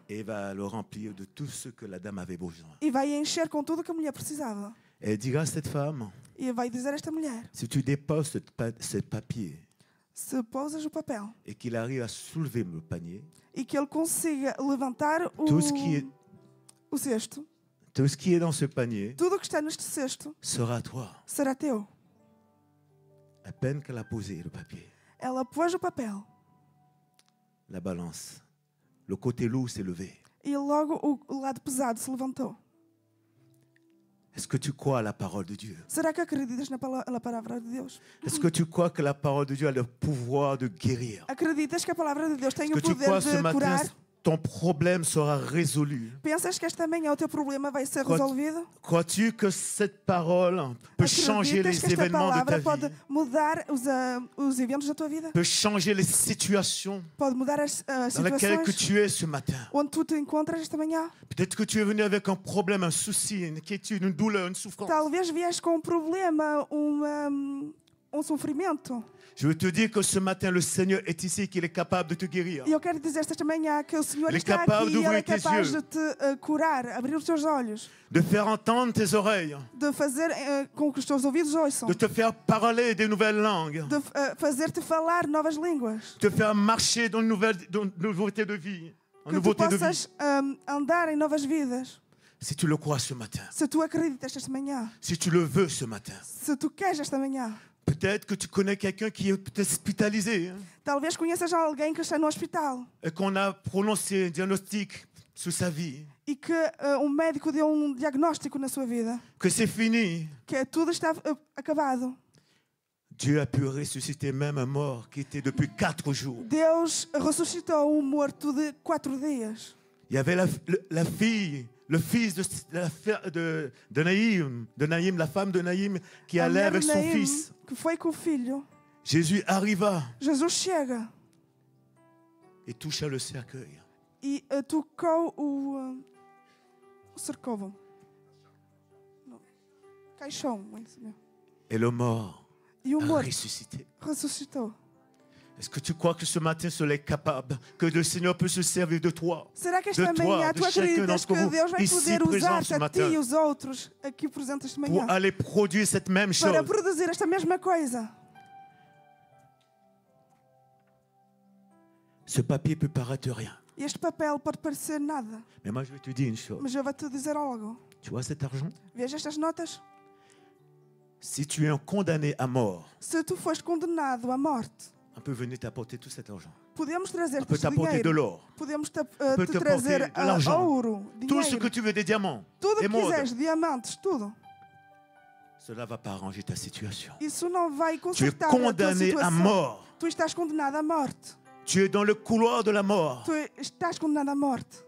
Speaker 1: et il va le remplir de tout ce que la dame avait besoin.
Speaker 2: e vai encher com tudo o que a mulher precisava.
Speaker 1: Et elle dira à cette femme,
Speaker 2: E vai dizer a esta mulher:
Speaker 1: si tu déposes ce papier
Speaker 2: se pousas o papel
Speaker 1: et qu'il arrive à soulever le panier,
Speaker 2: e que ele consiga levantar
Speaker 1: tout ce
Speaker 2: cesto,
Speaker 1: qui est dans ce panier
Speaker 2: tudo o que está neste cesto
Speaker 1: sera à toi.
Speaker 2: será teu.
Speaker 1: À peine qu'elle a posé le papier,
Speaker 2: Ela pôs o papel
Speaker 1: la balance, le côté lourd s'est levé.
Speaker 2: e logo o lado pesado se levantou.
Speaker 1: Est-ce que tu crois à la parole de Dieu?
Speaker 2: Será que acreditas na palavra de Deus?
Speaker 1: Est-ce que tu crois que la parole de Dieu a le pouvoir de guérir?
Speaker 2: Acreditas que a palavra de Deus tem
Speaker 1: Est-ce
Speaker 2: o
Speaker 1: que tu
Speaker 2: poder
Speaker 1: crois ce
Speaker 2: de
Speaker 1: matin
Speaker 2: curar?
Speaker 1: ton problème sera résolu?
Speaker 2: Pensas que esta manhã o teu problema vai ser resolvido?
Speaker 1: Crois-tu que cette parole peut changer
Speaker 2: Acreditas
Speaker 1: les
Speaker 2: que esta
Speaker 1: événements de ta
Speaker 2: palavra pode
Speaker 1: vie?
Speaker 2: mudar os eventos da tua vida?
Speaker 1: Peut changer les situations
Speaker 2: Pode mudar as
Speaker 1: dans lesquelles que
Speaker 2: situações
Speaker 1: tu es ce matin?
Speaker 2: onde tu te encontras esta manhã?
Speaker 1: Peut-être que tu es venu avec un problème, un souci, une inquiétude, une douleur, une souffrance.
Speaker 2: Talvez vies com um problema, sofrimento.
Speaker 1: Je veux te dire que ce matin, le Seigneur est ici, qu'il est capable de te guérir.
Speaker 2: E eu quero dizer esta manhã que o Senhor
Speaker 1: Ele é
Speaker 2: está
Speaker 1: capaz
Speaker 2: aqui
Speaker 1: de
Speaker 2: e Ele é
Speaker 1: ouvir tes
Speaker 2: capaz
Speaker 1: yeux.
Speaker 2: de te curar, abrir os teus olhos,
Speaker 1: De faire entendre tes oreilles,
Speaker 2: de fazer com que os teus ouvidos ouçam,
Speaker 1: de te faire parler des nouvelles langues,
Speaker 2: de fazer-te falar novas línguas,
Speaker 1: de te faire marcher dans une nouveauté de vie, en
Speaker 2: que tu
Speaker 1: nouveauté de vie.
Speaker 2: possas andar em novas vidas.
Speaker 1: Si tu le crois ce matin,
Speaker 2: Se tu acreditas esta manhã,
Speaker 1: si tu le veux ce matin,
Speaker 2: se tu queres esta manhã,
Speaker 1: peut-être que tu connais quelqu'un qui est peut-être hospitalisé hein,
Speaker 2: talvez conheças alguém que está no hospital
Speaker 1: et qu'on a prononcé un diagnostic sur sa vie,
Speaker 2: e que médico deu diagnóstico na sua vida,
Speaker 1: que c'est fini.
Speaker 2: que tudo está acabado.
Speaker 1: Dieu a pu ressusciter même un mort qui était depuis 4 jours.
Speaker 2: Deus ressuscitou morto de 4 dias.
Speaker 1: Il y avait la fille, le fils de Naïm, la femme de Naïm qui
Speaker 2: A
Speaker 1: allait
Speaker 2: mulher
Speaker 1: avec
Speaker 2: de
Speaker 1: son
Speaker 2: Naim,
Speaker 1: fils.
Speaker 2: que foi com o filho.
Speaker 1: Jésus arriva
Speaker 2: Jesus chega
Speaker 1: et toucha le cercueil.
Speaker 2: e tocou o cercovo. Não. Caixão.
Speaker 1: Et le mort
Speaker 2: E o
Speaker 1: a
Speaker 2: morto
Speaker 1: ressuscité.
Speaker 2: ressuscitou.
Speaker 1: Est-ce que tu crois que ce matin, cela est capable, que le Seigneur peut se servir de toi,
Speaker 2: Será que esta
Speaker 1: de toi,
Speaker 2: manhã
Speaker 1: de
Speaker 2: tu
Speaker 1: chacun
Speaker 2: acreditas
Speaker 1: d'entre
Speaker 2: que
Speaker 1: vous,
Speaker 2: Deus vai
Speaker 1: ici
Speaker 2: poder
Speaker 1: présent
Speaker 2: usar-te
Speaker 1: ce
Speaker 2: a ti
Speaker 1: matin,
Speaker 2: e os outros aqui presentes esta manhã
Speaker 1: pour aller produire cette même chose?
Speaker 2: para produzir esta mesma coisa?
Speaker 1: Ce papier peut paraître rien.
Speaker 2: Este papel pode parecer nada,
Speaker 1: Mais moi, je vais te dire une chose.
Speaker 2: mas eu vou-te dizer algo.
Speaker 1: Tu vois cet argent?
Speaker 2: Veja estas notas.
Speaker 1: Si tu es un condamné à mort,
Speaker 2: Se tu foste condenado à morte,
Speaker 1: on peut venir t'apporter tout cet argent.
Speaker 2: podemos
Speaker 1: On
Speaker 2: trazer-te
Speaker 1: peut
Speaker 2: este
Speaker 1: t'apporter de
Speaker 2: dinheiro.
Speaker 1: l'or,
Speaker 2: Podemos te
Speaker 1: peut te
Speaker 2: trazer
Speaker 1: porter de l'argent.
Speaker 2: ouro,
Speaker 1: tout ce que
Speaker 2: dinheiro,
Speaker 1: tu veux, des diamants,
Speaker 2: tudo o
Speaker 1: des
Speaker 2: que
Speaker 1: modes.
Speaker 2: quiseres, diamantes, tudo.
Speaker 1: Cela ne va pas arranger ta situation.
Speaker 2: Isso não vai
Speaker 1: Tu es
Speaker 2: consertar a tua
Speaker 1: condamné à
Speaker 2: situação.
Speaker 1: mort.
Speaker 2: Tu estás condenado à morte.
Speaker 1: Tu es dans le couloir de la mort.
Speaker 2: Tu estás condenado à morte.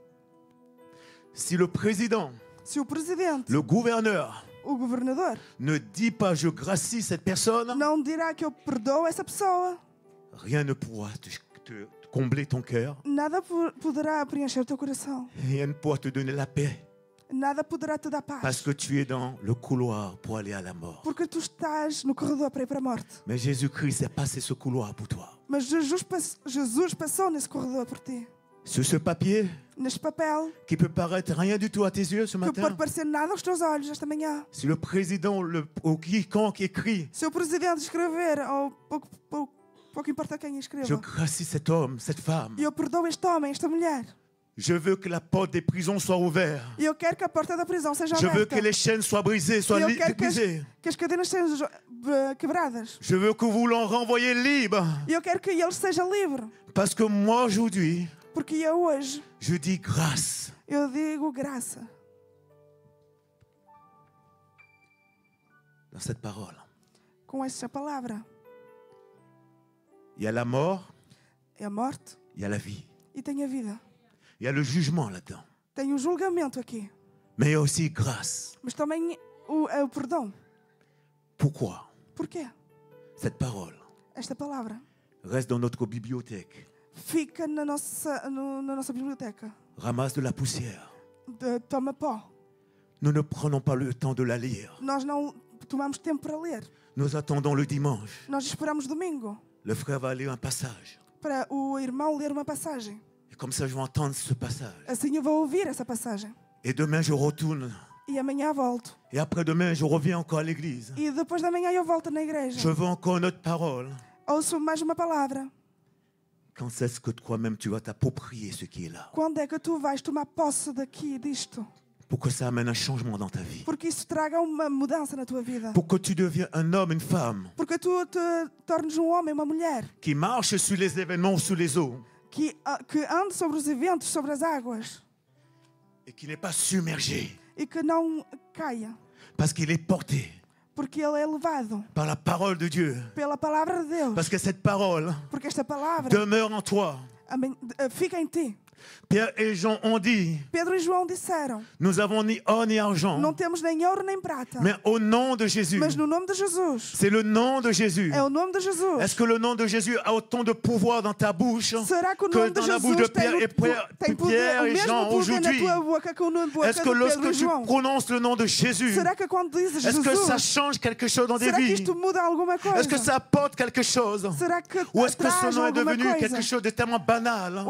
Speaker 1: Si le président,
Speaker 2: Se o presidente,
Speaker 1: le gouverneur,
Speaker 2: o governador,
Speaker 1: ne dit pas je gracie cette personne,
Speaker 2: não dirá que eu perdoo essa pessoa,
Speaker 1: rien ne pourra te combler ton cœur.
Speaker 2: nada poderá preencher o teu coração.
Speaker 1: Rien ne pourra te donner la paix.
Speaker 2: Nada poderá te dar
Speaker 1: Parce
Speaker 2: paz.
Speaker 1: que tu es dans le couloir pour aller à la mort.
Speaker 2: Porque tu estás no corredor para ir para a morte.
Speaker 1: Mais Jésus-Christ a passé ce couloir pour toi.
Speaker 2: Mas Jesus passou nesse corredor por ti.
Speaker 1: Sur ce papier
Speaker 2: Neste papel,
Speaker 1: qui peut paraître rien du tout à tes yeux ce
Speaker 2: que pode
Speaker 1: matin,
Speaker 2: parecer nada aos teus olhos esta manhã.
Speaker 1: si le président ou quiconque écrit
Speaker 2: Se o presidente escrever, ou pouco importa quem
Speaker 1: je
Speaker 2: escreva,
Speaker 1: gracie cet homme, cette femme,
Speaker 2: eu perdoo este homem, esta mulher.
Speaker 1: je veux que la porte des prisons soit ouverte.
Speaker 2: E eu quero que a porta da prisão seja
Speaker 1: Je veux
Speaker 2: aberta.
Speaker 1: que les chaînes soient brisées,
Speaker 2: E
Speaker 1: soient
Speaker 2: eu quero
Speaker 1: brisées.
Speaker 2: que as cadenas sejam quebradas.
Speaker 1: Je veux que vous l'en renvoyiez libre.
Speaker 2: E eu quero que ele seja livre.
Speaker 1: Parce que moi aujourd'hui,
Speaker 2: Porque eu hoje,
Speaker 1: je dis grâce.
Speaker 2: eu digo graça.
Speaker 1: Dans cette parole,
Speaker 2: Com esta palavra.
Speaker 1: il y a la mort,
Speaker 2: É a morte
Speaker 1: il y a la vie.
Speaker 2: e tem a vida.
Speaker 1: Il y a le jugement là-dedans.
Speaker 2: Tem o julgamento aqui.
Speaker 1: Mais il y a aussi grâce.
Speaker 2: Mas também o perdão.
Speaker 1: Pourquoi
Speaker 2: Porquê?
Speaker 1: cette parole
Speaker 2: Esta palavra
Speaker 1: reste dans notre bibliothèque,
Speaker 2: fica na nossa biblioteca.
Speaker 1: ramasse de la poussière.
Speaker 2: Toma pó.
Speaker 1: Nous ne prenons pas le temps de la lire.
Speaker 2: Nós não tomamos tempo para ler.
Speaker 1: Nous attendons le dimanche.
Speaker 2: Nós esperamos domingo
Speaker 1: Le frère va lire un passage.
Speaker 2: para o irmão ler uma passagem.
Speaker 1: Et comme ça, je vais entendre ce passage.
Speaker 2: Assim eu vou ouvir essa passagem.
Speaker 1: Et demain, je retourne.
Speaker 2: E amanhã volto.
Speaker 1: Et après-demain, je reviens encore à l'église.
Speaker 2: E depois da manhã eu volto na igreja.
Speaker 1: Je veux encore une autre parole.
Speaker 2: Ouço mais uma palavra.
Speaker 1: Quand est-ce que toi-même, tu vas t'approprier ce qui est là?
Speaker 2: Quando é que tu vais tomar posse daqui, disto?
Speaker 1: Pour que ça amène un changement dans ta vie.
Speaker 2: Porque isso traga uma mudança na tua vida.
Speaker 1: Pour que tu deviens un homme, une femme
Speaker 2: Porque tu te tornes um homem, uma mulher
Speaker 1: qui marche sur les événements ou sous les eaux
Speaker 2: que ande sobre os eventos, sobre as águas
Speaker 1: et qui n'est pas submergé
Speaker 2: e que não caia.
Speaker 1: parce qu'il est porté
Speaker 2: Porque ele é levado
Speaker 1: par la parole de Dieu.
Speaker 2: pela palavra de Deus.
Speaker 1: Parce que cette parole
Speaker 2: Porque esta palavra
Speaker 1: demeure en toi.
Speaker 2: fica em ti.
Speaker 1: Pierre et Jean ont dit,
Speaker 2: Pedro e João disseram:
Speaker 1: nous avons ni or ni argent,
Speaker 2: não temos nem ouro nem prata,
Speaker 1: mais au nom de Jésus.
Speaker 2: mas no nome de Jesus.
Speaker 1: C'est le nom de Jésus.
Speaker 2: É o nome de Jesus.
Speaker 1: Est-ce que le nom de Jésus a autant de pouvoir dans ta bouche
Speaker 2: Será que o
Speaker 1: que
Speaker 2: nome de
Speaker 1: dans la bouche de
Speaker 2: Jesus
Speaker 1: Pierre et
Speaker 2: tem poder,
Speaker 1: Pierre
Speaker 2: o
Speaker 1: et
Speaker 2: mesmo
Speaker 1: Jean
Speaker 2: poder na
Speaker 1: aujourd'hui?
Speaker 2: tua boca que o nome de boca
Speaker 1: Est-ce
Speaker 2: de
Speaker 1: que
Speaker 2: Pedro
Speaker 1: lorsque
Speaker 2: e
Speaker 1: tu
Speaker 2: João?
Speaker 1: prononces le nom de Jésus,
Speaker 2: Será que quando dizes
Speaker 1: est-ce que ça
Speaker 2: Jesus,
Speaker 1: change quelque chose dans des
Speaker 2: será que
Speaker 1: vies?
Speaker 2: isto muda alguma coisa?
Speaker 1: Est-ce que ça apporte quelque chose?
Speaker 2: Será que
Speaker 1: Ou est-ce que ce
Speaker 2: traz
Speaker 1: nom est
Speaker 2: alguma
Speaker 1: devenu
Speaker 2: coisa?
Speaker 1: quelque chose de tellement banal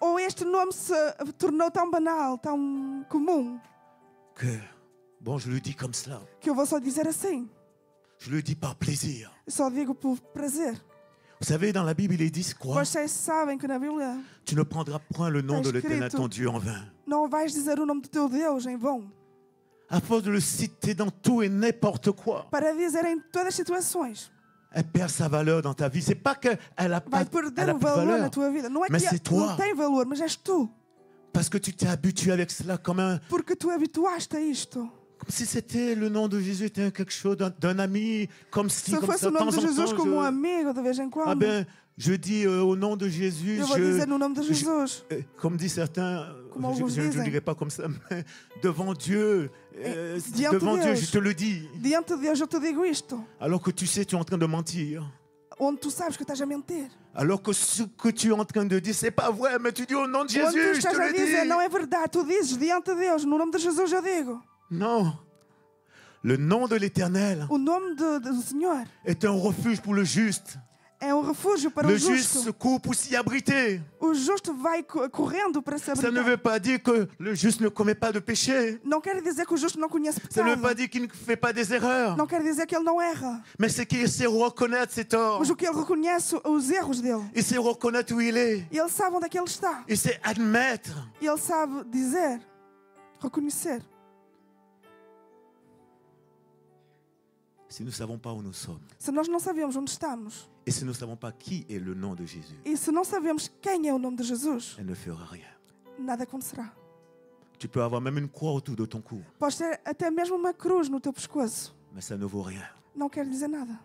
Speaker 2: Ou este nome se tornou tão banal, tão comum,
Speaker 1: que, bon, je le dis comme cela,
Speaker 2: que eu vou só dizer assim.
Speaker 1: je le dis par plaisir.
Speaker 2: Eu só digo por prazer.
Speaker 1: Vous savez, dans la Bible, il est dit quoi?
Speaker 2: Vocês sabem que na Bíblia
Speaker 1: Tu ne prendras point le nom
Speaker 2: Está
Speaker 1: de l'Éternel
Speaker 2: escrito.
Speaker 1: ton Dieu en vain.
Speaker 2: não vais dizer o nome do teu Deus em vão,
Speaker 1: À force de le citer dans tout et n'importe quoi,
Speaker 2: para dizer em todas as situações.
Speaker 1: elle perd sa valeur dans ta vie. C'est pas qu'elle a
Speaker 2: Vai
Speaker 1: pas,
Speaker 2: perder
Speaker 1: elle a
Speaker 2: o
Speaker 1: plus de
Speaker 2: valor na
Speaker 1: valeur,
Speaker 2: tua vida. Não é
Speaker 1: mas
Speaker 2: que
Speaker 1: c'est toi.
Speaker 2: não tem valor, mas és tu.
Speaker 1: Parce que tu t'es habitué avec cela comme
Speaker 2: Porque tu habituaste a isto.
Speaker 1: comme si c'était le nom de Jésus était quelque chose d'un ami, comme si,
Speaker 2: Se
Speaker 1: comme
Speaker 2: fosse
Speaker 1: ça,
Speaker 2: o
Speaker 1: de
Speaker 2: nome
Speaker 1: temps
Speaker 2: de
Speaker 1: en
Speaker 2: Jesus
Speaker 1: temps,
Speaker 2: como um
Speaker 1: je,
Speaker 2: amigo de vez em
Speaker 1: ah
Speaker 2: quando,
Speaker 1: ben, je dis au nom de Jésus,
Speaker 2: eu vou dizer no nome de Jesus.
Speaker 1: comme dit certains,
Speaker 2: Comme alguns
Speaker 1: je ne
Speaker 2: dizem.
Speaker 1: dirais pas comme ça, mais devant Dieu,
Speaker 2: diante
Speaker 1: devant
Speaker 2: de
Speaker 1: Dieu,
Speaker 2: Deus.
Speaker 1: je te le dis.
Speaker 2: Diante de Deus eu te digo isto,
Speaker 1: Alors que tu sais, tu es en train de mentir.
Speaker 2: onde tu sabes que estás a mentir.
Speaker 1: Alors que ce que tu es en train de dire, c'est pas vrai, mais tu dis au nom de
Speaker 2: Onde tu
Speaker 1: Jésus, je
Speaker 2: estás
Speaker 1: te
Speaker 2: a
Speaker 1: le
Speaker 2: dizer,
Speaker 1: dis.
Speaker 2: não é verdade. Tu dizes diante de Deus, no nome de Jesus eu digo.
Speaker 1: Non. Le nom de l'Éternel
Speaker 2: O nome do Senhor
Speaker 1: est un refuge pour le juste.
Speaker 2: É um refúgio para
Speaker 1: Le
Speaker 2: o
Speaker 1: juste
Speaker 2: justo.
Speaker 1: se court pour s'y abriter.
Speaker 2: O justo vai correndo para se
Speaker 1: Ça ne
Speaker 2: abrigar.
Speaker 1: veut pas dire que le juste ne commet pas de péché.
Speaker 2: Não quer dizer que o justo não conhece
Speaker 1: Ça ne veut
Speaker 2: pecado.
Speaker 1: pas dire qu'il ne fait pas des erreurs.
Speaker 2: Não quer dizer que ele não erra.
Speaker 1: Mais c'est qu'il sait reconnaître ses torts.
Speaker 2: Mas o que ele reconhece os erros dele.
Speaker 1: Il sait reconnaître où il est.
Speaker 2: E ele sabe onde é que ele está.
Speaker 1: Il sait admettre.
Speaker 2: E ele sabe dizer, reconhecer.
Speaker 1: Si nous ne savons pas où nous sommes,
Speaker 2: Se nós não sabemos onde estamos
Speaker 1: et si nous ne savons pas qui est le nom de Jésus,
Speaker 2: e se não sabemos quem é o nome de Jesus,
Speaker 1: elle ne fera rien.
Speaker 2: nada acontecerá.
Speaker 1: Tu peux avoir même une croix autour de ton cou,
Speaker 2: Podes ter até mesmo uma cruz no teu pescoço.
Speaker 1: mais ça ne vaut rien.
Speaker 2: Não quer dizer nada.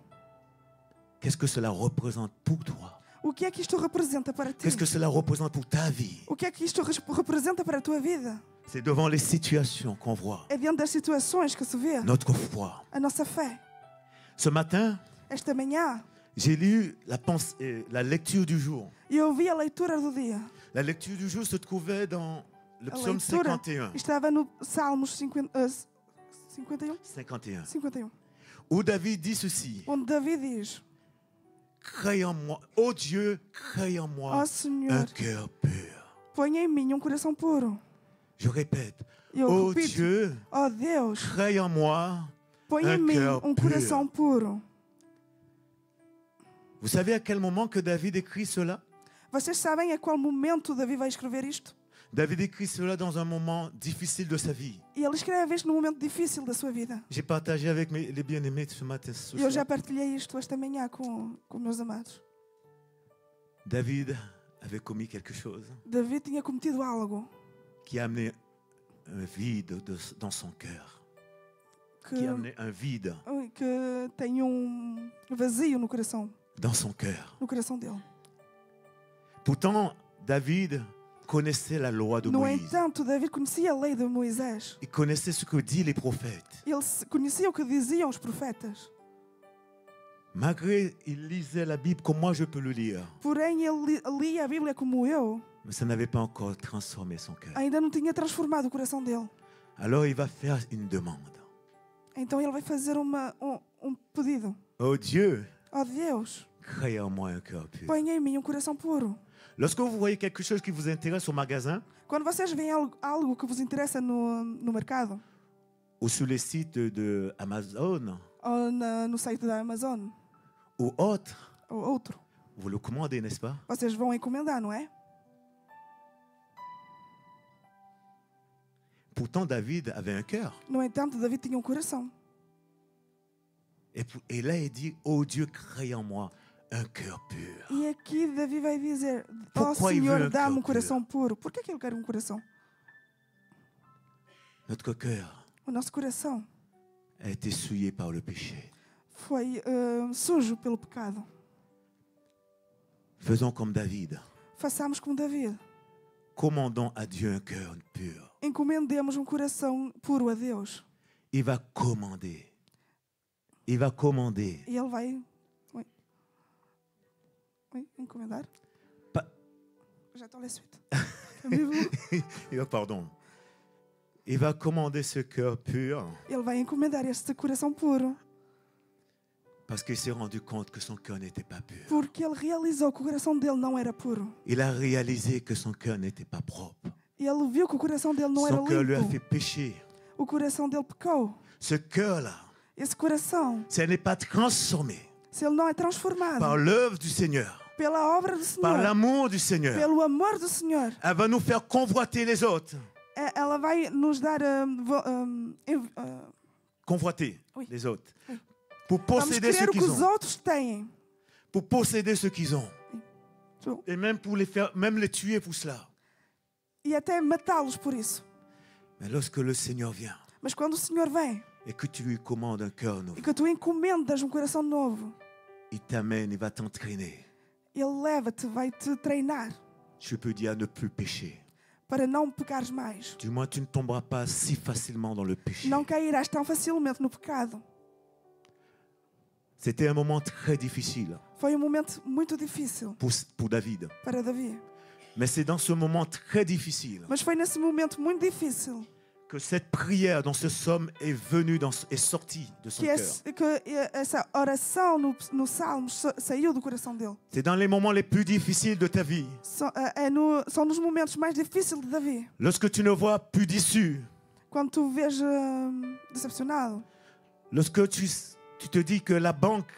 Speaker 1: Qu'est-ce que cela représente pour toi?
Speaker 2: O que é que isto representa para ti?
Speaker 1: Qu'est-ce que cela représente pour ta vie?
Speaker 2: O que é que isto representa para a tua vida?
Speaker 1: C'est devant les situations qu'on voit
Speaker 2: É diante das situações que se vê
Speaker 1: notre foi.
Speaker 2: a nossa fé.
Speaker 1: Ce matin,
Speaker 2: Esta manhã,
Speaker 1: j'ai lu la lecture du jour.
Speaker 2: eu ouvi a leitura do dia.
Speaker 1: La lecture du jour se trouvait dans le
Speaker 2: A
Speaker 1: psaume
Speaker 2: leitura
Speaker 1: 51.
Speaker 2: estava no Salmos 51,
Speaker 1: 51. Où David dit ceci:
Speaker 2: onde David diz:
Speaker 1: crée en moi, ô Dieu, crée en moi
Speaker 2: Ó
Speaker 1: un
Speaker 2: Senhor,
Speaker 1: cœur pur.
Speaker 2: põe em mim um coração puro.
Speaker 1: Je répète,
Speaker 2: Eu
Speaker 1: ô
Speaker 2: repito:
Speaker 1: Dieu,
Speaker 2: Ó Deus,
Speaker 1: crée en moi.
Speaker 2: põe
Speaker 1: un
Speaker 2: em mim
Speaker 1: cœur
Speaker 2: um
Speaker 1: pur.
Speaker 2: coração puro.
Speaker 1: Vous savez à quel moment que David écrit cela?
Speaker 2: Vocês sabem a qual momento Davi vai escrever isto?
Speaker 1: David écrit cela dans un moment difficile de sa vie.
Speaker 2: E ele escreve isto num momento difícil da sua vida.
Speaker 1: J'ai partagé avec les bien-aimés ce matin.
Speaker 2: E eu já partilhei isto esta manhã com meus amados.
Speaker 1: David avait commis quelque chose
Speaker 2: Davi tinha cometido algo
Speaker 1: qui a amené un vide dans son cœur.
Speaker 2: que,
Speaker 1: Qui a amené un vide
Speaker 2: que tem um vazio no coração
Speaker 1: cœur.
Speaker 2: dele.
Speaker 1: Pourtant, David connaissait la loi de
Speaker 2: No
Speaker 1: Moïse.
Speaker 2: entanto, Davi conhecia a lei de Moisés.
Speaker 1: Il connaissait ce que disent les prophètes.
Speaker 2: Ele conhecia o que diziam os profetas.
Speaker 1: Malgré il lisait la Bible comme moi je peux le lire,
Speaker 2: Porém, ele lia a Bíblia como eu.
Speaker 1: mais ça n'avait pas encore transformé son cœur.
Speaker 2: Ainda não tinha transformado o coração dele.
Speaker 1: Alors il va faire une demande.
Speaker 2: Então ele vai fazer um pedido.
Speaker 1: Oh Dieu,
Speaker 2: Ó Deus,
Speaker 1: crée en moi un cœur pur.
Speaker 2: põe em mim um coração puro.
Speaker 1: Lorsque vous voyez quelque chose qui vous intéresse au magasin
Speaker 2: Quando vocês veem algo que vos interessa no mercado,
Speaker 1: ou sur les sites de Amazon
Speaker 2: ou no site da Amazon,
Speaker 1: ou autres,
Speaker 2: ou outro,
Speaker 1: vous le commandez, n'est-ce pas?
Speaker 2: vocês vão encomendar, não é?
Speaker 1: Pourtant, David avait un cœur.
Speaker 2: No entanto, Davi tinha um coração.
Speaker 1: Et là, il dit, oh Dieu, crée en moi un cœur pur.
Speaker 2: E aqui Davi vai dizer: ó
Speaker 1: Pourquoi il veut
Speaker 2: Senhor,
Speaker 1: un
Speaker 2: dá-me um
Speaker 1: cœur
Speaker 2: coração puro. Por que ele quer um coração?
Speaker 1: Notre cœur
Speaker 2: O nosso coração
Speaker 1: a été souillé par le péché.
Speaker 2: foi sujo pelo pecado.
Speaker 1: Faisons comme David.
Speaker 2: Façamos como Davi.
Speaker 1: Commandons à Dieu un cœur pur.
Speaker 2: Encomendemos um coração puro a Deus.
Speaker 1: Il va commander. Il va commander.
Speaker 2: E ele vai encomendar. J'attends la suite.
Speaker 1: Pardon. Il va commander ce cœur pur
Speaker 2: Ele vai encomendar este coração puro.
Speaker 1: parce qu'il s'est rendu compte que son cœur n'était pas pur.
Speaker 2: Porque ele realizou que o coração dele não era puro.
Speaker 1: Il a réalisé que son cœur n'était pas propre.
Speaker 2: Ele viu que o coração dele não era
Speaker 1: Son cœur lui a
Speaker 2: limpo.
Speaker 1: fait pécher.
Speaker 2: O coração dele pecou.
Speaker 1: Ce cœur-là,
Speaker 2: Esse coração,
Speaker 1: si elle n'est pas transformé
Speaker 2: se ele não é transformado
Speaker 1: par l'œuvre du Seigneur,
Speaker 2: pela obra do
Speaker 1: par
Speaker 2: Senhor,
Speaker 1: l'amour du Seigneur,
Speaker 2: pelo amor do Senhor,
Speaker 1: elle va nous faire convoiter les autres.
Speaker 2: ela vai nos dar
Speaker 1: Convoiter
Speaker 2: Oui.
Speaker 1: les autres.
Speaker 2: Oui.
Speaker 1: Pour
Speaker 2: vamos
Speaker 1: posséder ce
Speaker 2: querer o que
Speaker 1: qu'ils
Speaker 2: os
Speaker 1: ont.
Speaker 2: outros têm.
Speaker 1: Pour posséder ce qu'ils ont.
Speaker 2: So,
Speaker 1: Et même pour les faire, même les tuer pour cela.
Speaker 2: e até matá-los por isso.
Speaker 1: Mais lorsque le Seigneur vient
Speaker 2: Mas quando o Senhor vem
Speaker 1: et que tu lui commandes un cœur nouveau,
Speaker 2: e que tu encomendas um coração novo,
Speaker 1: il t'amène, il va t'entraîner.
Speaker 2: Ele leva-te, vai-te treinar
Speaker 1: Je peux dire à ne plus pécher.
Speaker 2: para não pecares mais.
Speaker 1: Du moins, tu ne tomberas pas si facilement dans le péché.
Speaker 2: Não cairás tão facilmente no pecado.
Speaker 1: C'était un moment très difficile
Speaker 2: Foi um momento muito difícil
Speaker 1: pour David.
Speaker 2: para Davi.
Speaker 1: Mais c'est dans ce moment très difficile
Speaker 2: Mas foi nesse momento muito difícil
Speaker 1: que cette prière dans ce psaume est venue, est sortie de son cœur.
Speaker 2: Essa oração no Salmo saiu do coração dele.
Speaker 1: C'est dans les moments les plus difficiles de ta vie.
Speaker 2: São nos momentos mais difíceis de Davi.
Speaker 1: Lorsque tu ne vois plus d'issue.
Speaker 2: Quando tu vês decepcionado.
Speaker 1: Lorsque tu te dis que la banque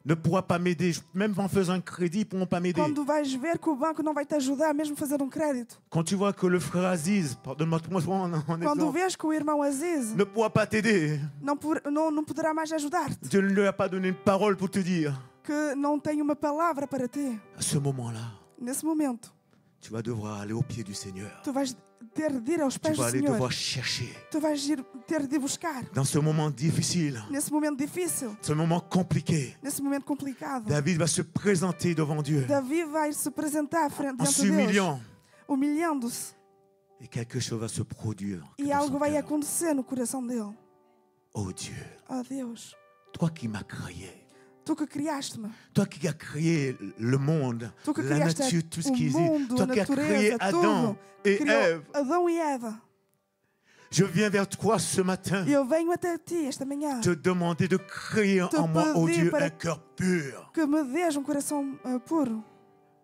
Speaker 1: ne pourra pas m'aider, même en faisant un crédit, ils ne pourront pas m'aider.
Speaker 2: Quando vais ver que o banco não vai te ajudar, mesmo fazer crédito.
Speaker 1: Quand tu vois que le frère Aziz, pardonne-moi,
Speaker 2: quando vês que o irmão Aziz
Speaker 1: ne pourra pas t'aider,
Speaker 2: não poderá mais ajudar-te.
Speaker 1: Dieu ne lui a pas donné une parole pour te dire.
Speaker 2: Que não tem uma palavra para ti.
Speaker 1: À ce moment-là,
Speaker 2: nesse momento,
Speaker 1: tu vas devoir aller au pied du Seigneur.
Speaker 2: Tu vais ter de ir aos pés do Senhor.
Speaker 1: Tu vas devoir chercher.
Speaker 2: Tu vais ter de buscar.
Speaker 1: Dans ce moment difficile.
Speaker 2: Nesse momento difícil.
Speaker 1: Ce moment compliqué.
Speaker 2: Nesse momento complicado.
Speaker 1: David va se présenter devant Dieu.
Speaker 2: Davi vai se apresentar frente
Speaker 1: en s'humiliant.
Speaker 2: Humilhando-se.
Speaker 1: Et quelque chose va se produire.
Speaker 2: E algo vai acontecer no coração dele.
Speaker 1: Oh Dieu.
Speaker 2: Oh Deus.
Speaker 1: Toi qui m'as créé.
Speaker 2: Tu que criaste-me.
Speaker 1: Toi qui as créé le monde, la nature, tout ce qui existe. Toi qui as créé Adam et Ève.
Speaker 2: Adão e Eva.
Speaker 1: Je viens vers toi ce matin.
Speaker 2: Eu venho até ti esta manhã.
Speaker 1: Te demander de créer en moi, oh Dieu, un cœur pur.
Speaker 2: Que me dês coração puro.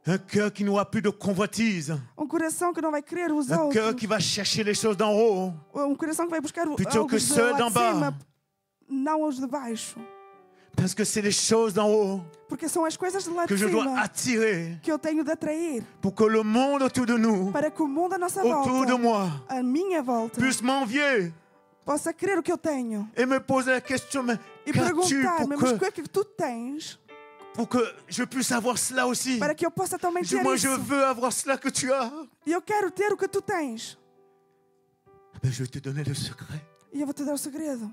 Speaker 1: Un cœur qui n'aura plus de convoitise.
Speaker 2: Coração que não vai querer os
Speaker 1: outros.
Speaker 2: Un
Speaker 1: cœur qui va chercher les choses d'en haut.
Speaker 2: Coração que vai buscar
Speaker 1: plutôt que ceux d'en bas.
Speaker 2: Não os de baixo.
Speaker 1: Parce que c'est les choses d'en haut.
Speaker 2: Porque são as coisas de lá
Speaker 1: que
Speaker 2: de
Speaker 1: je
Speaker 2: cima
Speaker 1: dois attirer.
Speaker 2: Que eu tenho de atrair.
Speaker 1: Pour que le monde autour de nous.
Speaker 2: Para que o mundo à nossa
Speaker 1: autour
Speaker 2: volta.
Speaker 1: de moi.
Speaker 2: À minha volta.
Speaker 1: Puisse m'envier.
Speaker 2: Possa querer o que eu tenho.
Speaker 1: Et me poser la question, mais
Speaker 2: e perguntar-me, mas o que é que tu tens?
Speaker 1: Pour que je puisse avoir cela aussi.
Speaker 2: Para que eu possa também ter
Speaker 1: moi,
Speaker 2: isso.
Speaker 1: je veux avoir cela que tu as.
Speaker 2: E eu quero ter o que tu tens.
Speaker 1: Ben, je vais te donner le secret.
Speaker 2: E eu vou te dar o segredo.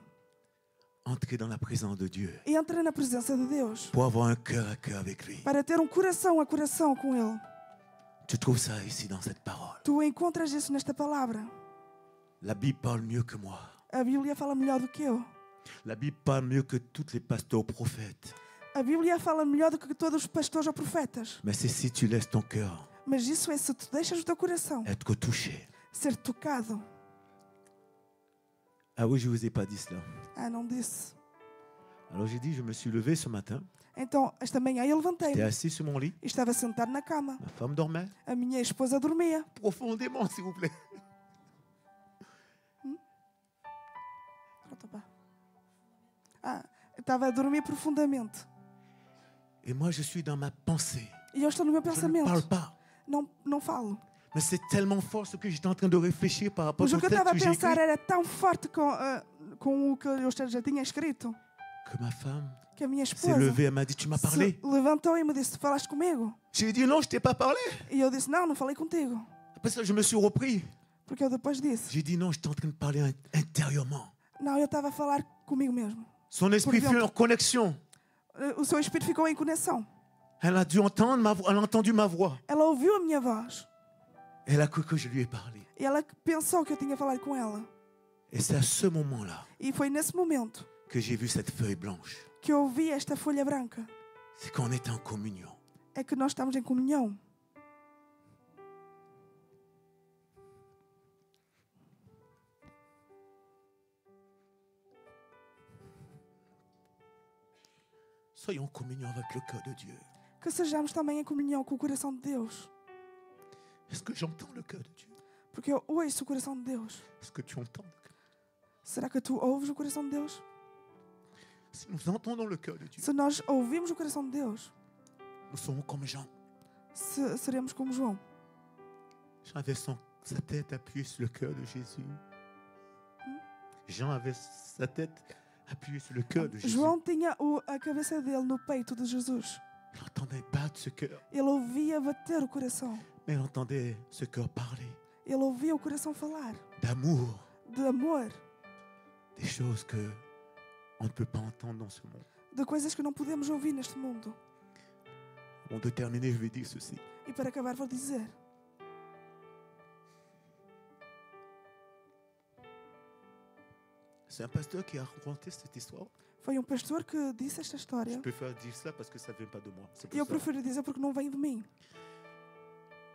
Speaker 1: Entrer dans la présence de Dieu.
Speaker 2: E entrar na presença de Deus.
Speaker 1: Pour avoir un cœur à cœur avec lui.
Speaker 2: Para ter coração a coração com Ele.
Speaker 1: Tu trouves ça ici dans cette parole.
Speaker 2: Tu encontras isso nesta palavra.
Speaker 1: La Bible parle mieux que moi.
Speaker 2: A Bíblia fala melhor do que eu.
Speaker 1: La Bible parle mieux que tous les pasteurs prophètes.
Speaker 2: A Bíblia fala melhor do que todos os pastores ou profetas.
Speaker 1: Mais c'est si tu laisses ton cœur.
Speaker 2: Mas isso é se tu deixas o teu coração.
Speaker 1: Être touché.
Speaker 2: Ser tocado.
Speaker 1: Ah oui, je vous ai pas dit cela.
Speaker 2: Ah, não disse.
Speaker 1: Alors j'ai dit, je me suis levé ce matin.
Speaker 2: Então, esta manhã eu levantei-me.
Speaker 1: J'étais assis sur mon lit.
Speaker 2: E estava sentado na cama.
Speaker 1: Ma femme dormait.
Speaker 2: A minha esposa dormia.
Speaker 1: Profondément, s'il vous plaît.
Speaker 2: Ah, estava a dormir profundamente.
Speaker 1: Et moi, je suis dans ma pensée.
Speaker 2: E eu estou no meu pensamento.
Speaker 1: Je ne parle pas.
Speaker 2: Não falo.
Speaker 1: Mais c'est tellement fort ce que j'étais en train de réfléchir par rapport
Speaker 2: au
Speaker 1: au
Speaker 2: texte
Speaker 1: que j'ai écrit.
Speaker 2: Era tão forte com o que eu já tinha escrito.
Speaker 1: Que ma femme
Speaker 2: que a minha
Speaker 1: s'est levée, elle m'a dit, tu m'as parlé?
Speaker 2: Levantou e me disse, falaste comigo?
Speaker 1: J'ai dit, non, je t'ai pas parlé.
Speaker 2: E eu disse, não falei contigo.
Speaker 1: Après ça, je me suis repris.
Speaker 2: Porque eu depois disse.
Speaker 1: J'ai dit, non, j'étais en train de parler intérieurement.
Speaker 2: Não, eu estava a falar comigo mesmo.
Speaker 1: Son esprit fut en connexion.
Speaker 2: O seu espírito ficou em conexão.
Speaker 1: Elle a dû entendre elle a entendu ma voix.
Speaker 2: Ela ouviu a minha voz.
Speaker 1: Elle a cru que je lui ai parlé.
Speaker 2: E ela pensou que eu tinha falado com ela.
Speaker 1: Et c'est à ce moment-là.
Speaker 2: E foi nesse momento.
Speaker 1: Que j'ai vu cette feuille blanche.
Speaker 2: Que eu vi esta folha branca.
Speaker 1: C'est qu'on est en communion.
Speaker 2: É que nós estamos em comunhão.
Speaker 1: Soyons en communion avec le cœur de Dieu.
Speaker 2: Que sejamos também em comunhão com o coração de Deus.
Speaker 1: Est-ce que j'entends le cœur de Dieu?
Speaker 2: Porque eu ouço o coração de Deus.
Speaker 1: Est-ce que tu entends le cœur?
Speaker 2: Será que tu ouves o coração de Deus?
Speaker 1: Si nous entendons le cœur de Dieu,
Speaker 2: se nós ouvimos o coração de Deus,
Speaker 1: nous serons comme Jean.
Speaker 2: Seremos como João.
Speaker 1: Jean avait sa tête appuyée sur le cœur de Jésus. Jean avait sa tête appuyée sur le cœur de Jésus.
Speaker 2: João tinha a cabeça dele no peito de Jesus.
Speaker 1: Il entendait battre ce cœur.
Speaker 2: Ele ouvia bater o coração.
Speaker 1: Mais il entendait ce cœur parler.
Speaker 2: Ele ouvia o coração falar.
Speaker 1: D'amour.
Speaker 2: De amor.
Speaker 1: Des choses que on ne peut pas entendre dans ce monde.
Speaker 2: De coisas que não podemos ouvir neste mundo.
Speaker 1: Avant de terminer, je vais dire ceci.
Speaker 2: E para acabar vou dizer.
Speaker 1: C'est un pasteur qui a raconté cette histoire.
Speaker 2: Foi pastor que disse esta história.
Speaker 1: Je préfère dire cela parce que ça vient pas de moi.
Speaker 2: Eu prefiro dizer porque não vem de mim.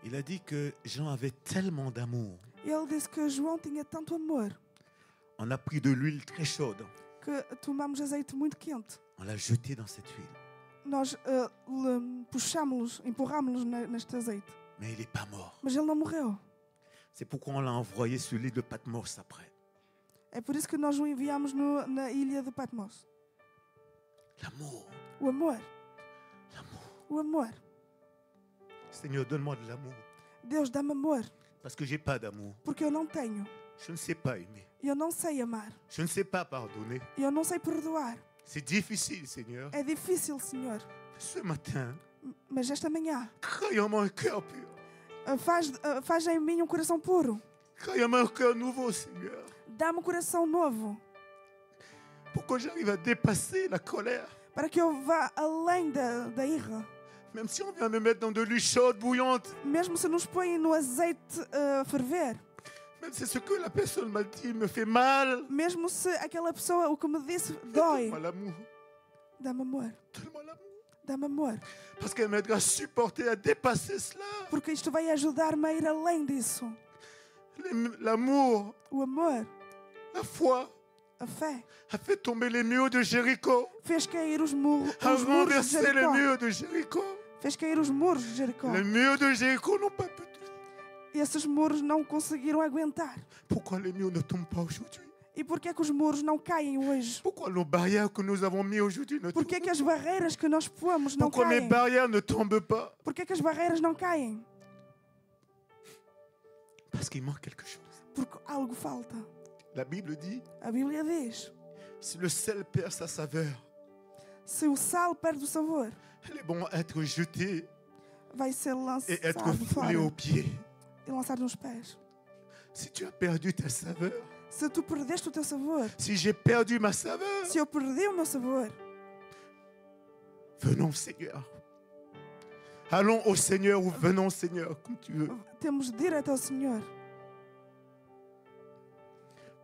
Speaker 1: Il a dit que Jean avait tellement d'amour.
Speaker 2: Ele disse que João tinha tanto amor.
Speaker 1: On a pris de l'huile très chaude.
Speaker 2: que tomamos azeite muito quente.
Speaker 1: On l'a jeté dans cette huile.
Speaker 2: Nós puxámos-los, empurrámos-los neste azeite.
Speaker 1: Mais il n'est pas mort.
Speaker 2: Mas ele não morreu.
Speaker 1: C'est pourquoi on l'a envoyé sur l'île de Patmos après.
Speaker 2: É por isso que nós o enviámos na ilha de Patmos.
Speaker 1: L'amour.
Speaker 2: O amor.
Speaker 1: L'amour.
Speaker 2: O amor.
Speaker 1: Seigneur, donne-moi de l'amour.
Speaker 2: Deus, dá-me amor.
Speaker 1: Parce que je n'ai pas d'amour.
Speaker 2: Porque eu não tenho.
Speaker 1: Je ne sais pas aimer.
Speaker 2: Eu não sei amar.
Speaker 1: Je ne sais pas pardonner.
Speaker 2: Eu não sei perdoar.
Speaker 1: C'est difficile, Seigneur.
Speaker 2: É difícil, Senhor.
Speaker 1: Ce matin,
Speaker 2: Mas esta manhã,
Speaker 1: crée en moi un cœur pur.
Speaker 2: faz em mim um coração puro.
Speaker 1: Crée en moi un cœur nouveau, Seigneur.
Speaker 2: Dá-me um coração novo.
Speaker 1: Pour que j'arrive à dépasser la colère.
Speaker 2: Para que eu vá além da ira.
Speaker 1: Même si on vient me mettre dans de l'huile chaude, bouillante.
Speaker 2: Mesmo se nos põe no azeite a ferver.
Speaker 1: Même si ce que la personne m'a dit me fait mal.
Speaker 2: Mesmo se aquela pessoa o que me disse dói.
Speaker 1: Donne-moi l'amour.
Speaker 2: Dá-me amor.
Speaker 1: Donne-moi l'amour.
Speaker 2: Dá-me amor.
Speaker 1: Parce qu'elle m'aidera à supporter, à dépasser cela.
Speaker 2: Porque isto vai ajudar-me a ir além disso.
Speaker 1: L'amour,
Speaker 2: O amor,
Speaker 1: la foi,
Speaker 2: a fé,
Speaker 1: a fait tomber les murs de Jéricho.
Speaker 2: fez cair os muros
Speaker 1: A
Speaker 2: de
Speaker 1: renversé les
Speaker 2: Jericó.
Speaker 1: murs de Jéricho.
Speaker 2: Fez cair os muros de Jericó.
Speaker 1: Les murs de Jéricho n'ont pas pu.
Speaker 2: Esses muros não conseguiram aguentar.
Speaker 1: Pourquoi les murs ne tombent pas aujourd'hui?
Speaker 2: E porquê é que os muros não caem hoje?
Speaker 1: Pourquoi nos barrières que nous avons mises aujourd'hui ne tombent
Speaker 2: Porquê é que as barreiras que nós pomos
Speaker 1: pas?
Speaker 2: não
Speaker 1: Pourquoi mes
Speaker 2: caem?
Speaker 1: barrières ne tombent pas?
Speaker 2: Porquê é que as barreiras não caem?
Speaker 1: Parce qu'il manque quelque chose.
Speaker 2: Porque algo falta.
Speaker 1: La Bible dit,
Speaker 2: A Bíblia diz:
Speaker 1: si le sel perd sa saveur,
Speaker 2: se o sal perde o sabor,
Speaker 1: il est bon à être jeté
Speaker 2: vai ser
Speaker 1: et être
Speaker 2: lançado
Speaker 1: foulé
Speaker 2: fora
Speaker 1: aux pieds.
Speaker 2: e lançado nos pés.
Speaker 1: Si tu as perdu ta saveur,
Speaker 2: Se tu perdeste o teu sabor,
Speaker 1: si j'ai perdu ma saveur,
Speaker 2: se eu perdi o meu sabor,
Speaker 1: venons Seigneur. Allons au Seigneur ou venons Seigneur, comme tu veux.
Speaker 2: temos de ir até o Senhor.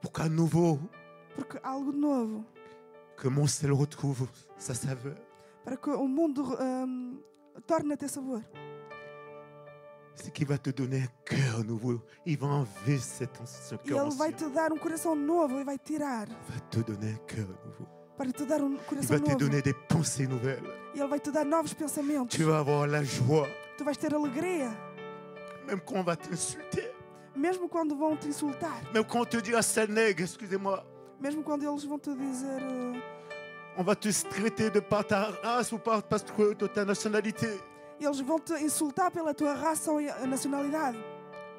Speaker 1: Pour qu'à nouveau,
Speaker 2: Porque algo novo,
Speaker 1: que mon sel retrouve sa saveur.
Speaker 2: para que o mundo torne a ter sabor.
Speaker 1: C'est qu'il va te donner un cœur nouveau. Il va enlever ce
Speaker 2: E
Speaker 1: cœur
Speaker 2: Ele vai
Speaker 1: ancien.
Speaker 2: te dar um coração novo e vai tirar.
Speaker 1: Il va te donner un cœur nouveau.
Speaker 2: Para te dar um
Speaker 1: Il
Speaker 2: coração
Speaker 1: va te
Speaker 2: novo.
Speaker 1: donner des pensées nouvelles.
Speaker 2: E Ele vai te dar novos pensamentos.
Speaker 1: Tu vas avoir la joie.
Speaker 2: Tu vais ter alegria.
Speaker 1: Même quand on va t'insulter.
Speaker 2: Mesmo quando vão te insultar.
Speaker 1: Même quand on te dit, ah, sale nègre, excusez-moi.
Speaker 2: Mesmo quando eles vão te dizer...
Speaker 1: On va te traiter de par ta race ou par parce que de ta nationalité.
Speaker 2: eles vão te insultar pela tua raça ou a nacionalidade.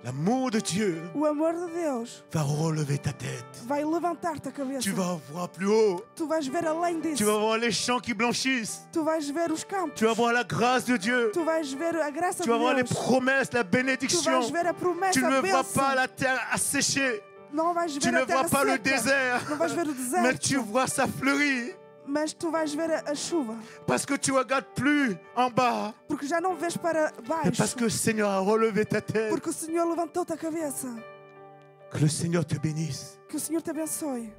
Speaker 1: L'amour de Dieu
Speaker 2: O amor de Deus
Speaker 1: va relever ta tête.
Speaker 2: vai levantar-te a cabeça.
Speaker 1: Tu vas voir plus haut.
Speaker 2: Tu vais ver além disso.
Speaker 1: Tu vas voir les champs qui blanchissent.
Speaker 2: Tu vais ver os campos.
Speaker 1: Tu vas voir la grâce de Dieu.
Speaker 2: Tu vais ver a graça
Speaker 1: Tu
Speaker 2: de
Speaker 1: vas voir les
Speaker 2: Deus.
Speaker 1: promesses, la
Speaker 2: Tu
Speaker 1: bénédiction.
Speaker 2: vais ver a promessa,
Speaker 1: Tu ne
Speaker 2: a
Speaker 1: vois
Speaker 2: bênção.
Speaker 1: pas la terre asséchée.
Speaker 2: Não vais
Speaker 1: Tu
Speaker 2: ver
Speaker 1: ne
Speaker 2: a terra
Speaker 1: vois pas le
Speaker 2: seca.
Speaker 1: désert.
Speaker 2: Não vais ver o
Speaker 1: Mais tu
Speaker 2: deserto.
Speaker 1: vois ça fleurir.
Speaker 2: Mas tu vais ver a chuva.
Speaker 1: Parce que tu ne regardes plus en bas.
Speaker 2: Porque já não vês para
Speaker 1: Mais parce
Speaker 2: baixo.
Speaker 1: que le Seigneur a relevé ta tête.
Speaker 2: Porque o Senhor levantou-te a cabeça.
Speaker 1: Que le Seigneur te bénisse.
Speaker 2: Que o Senhor te abençoe.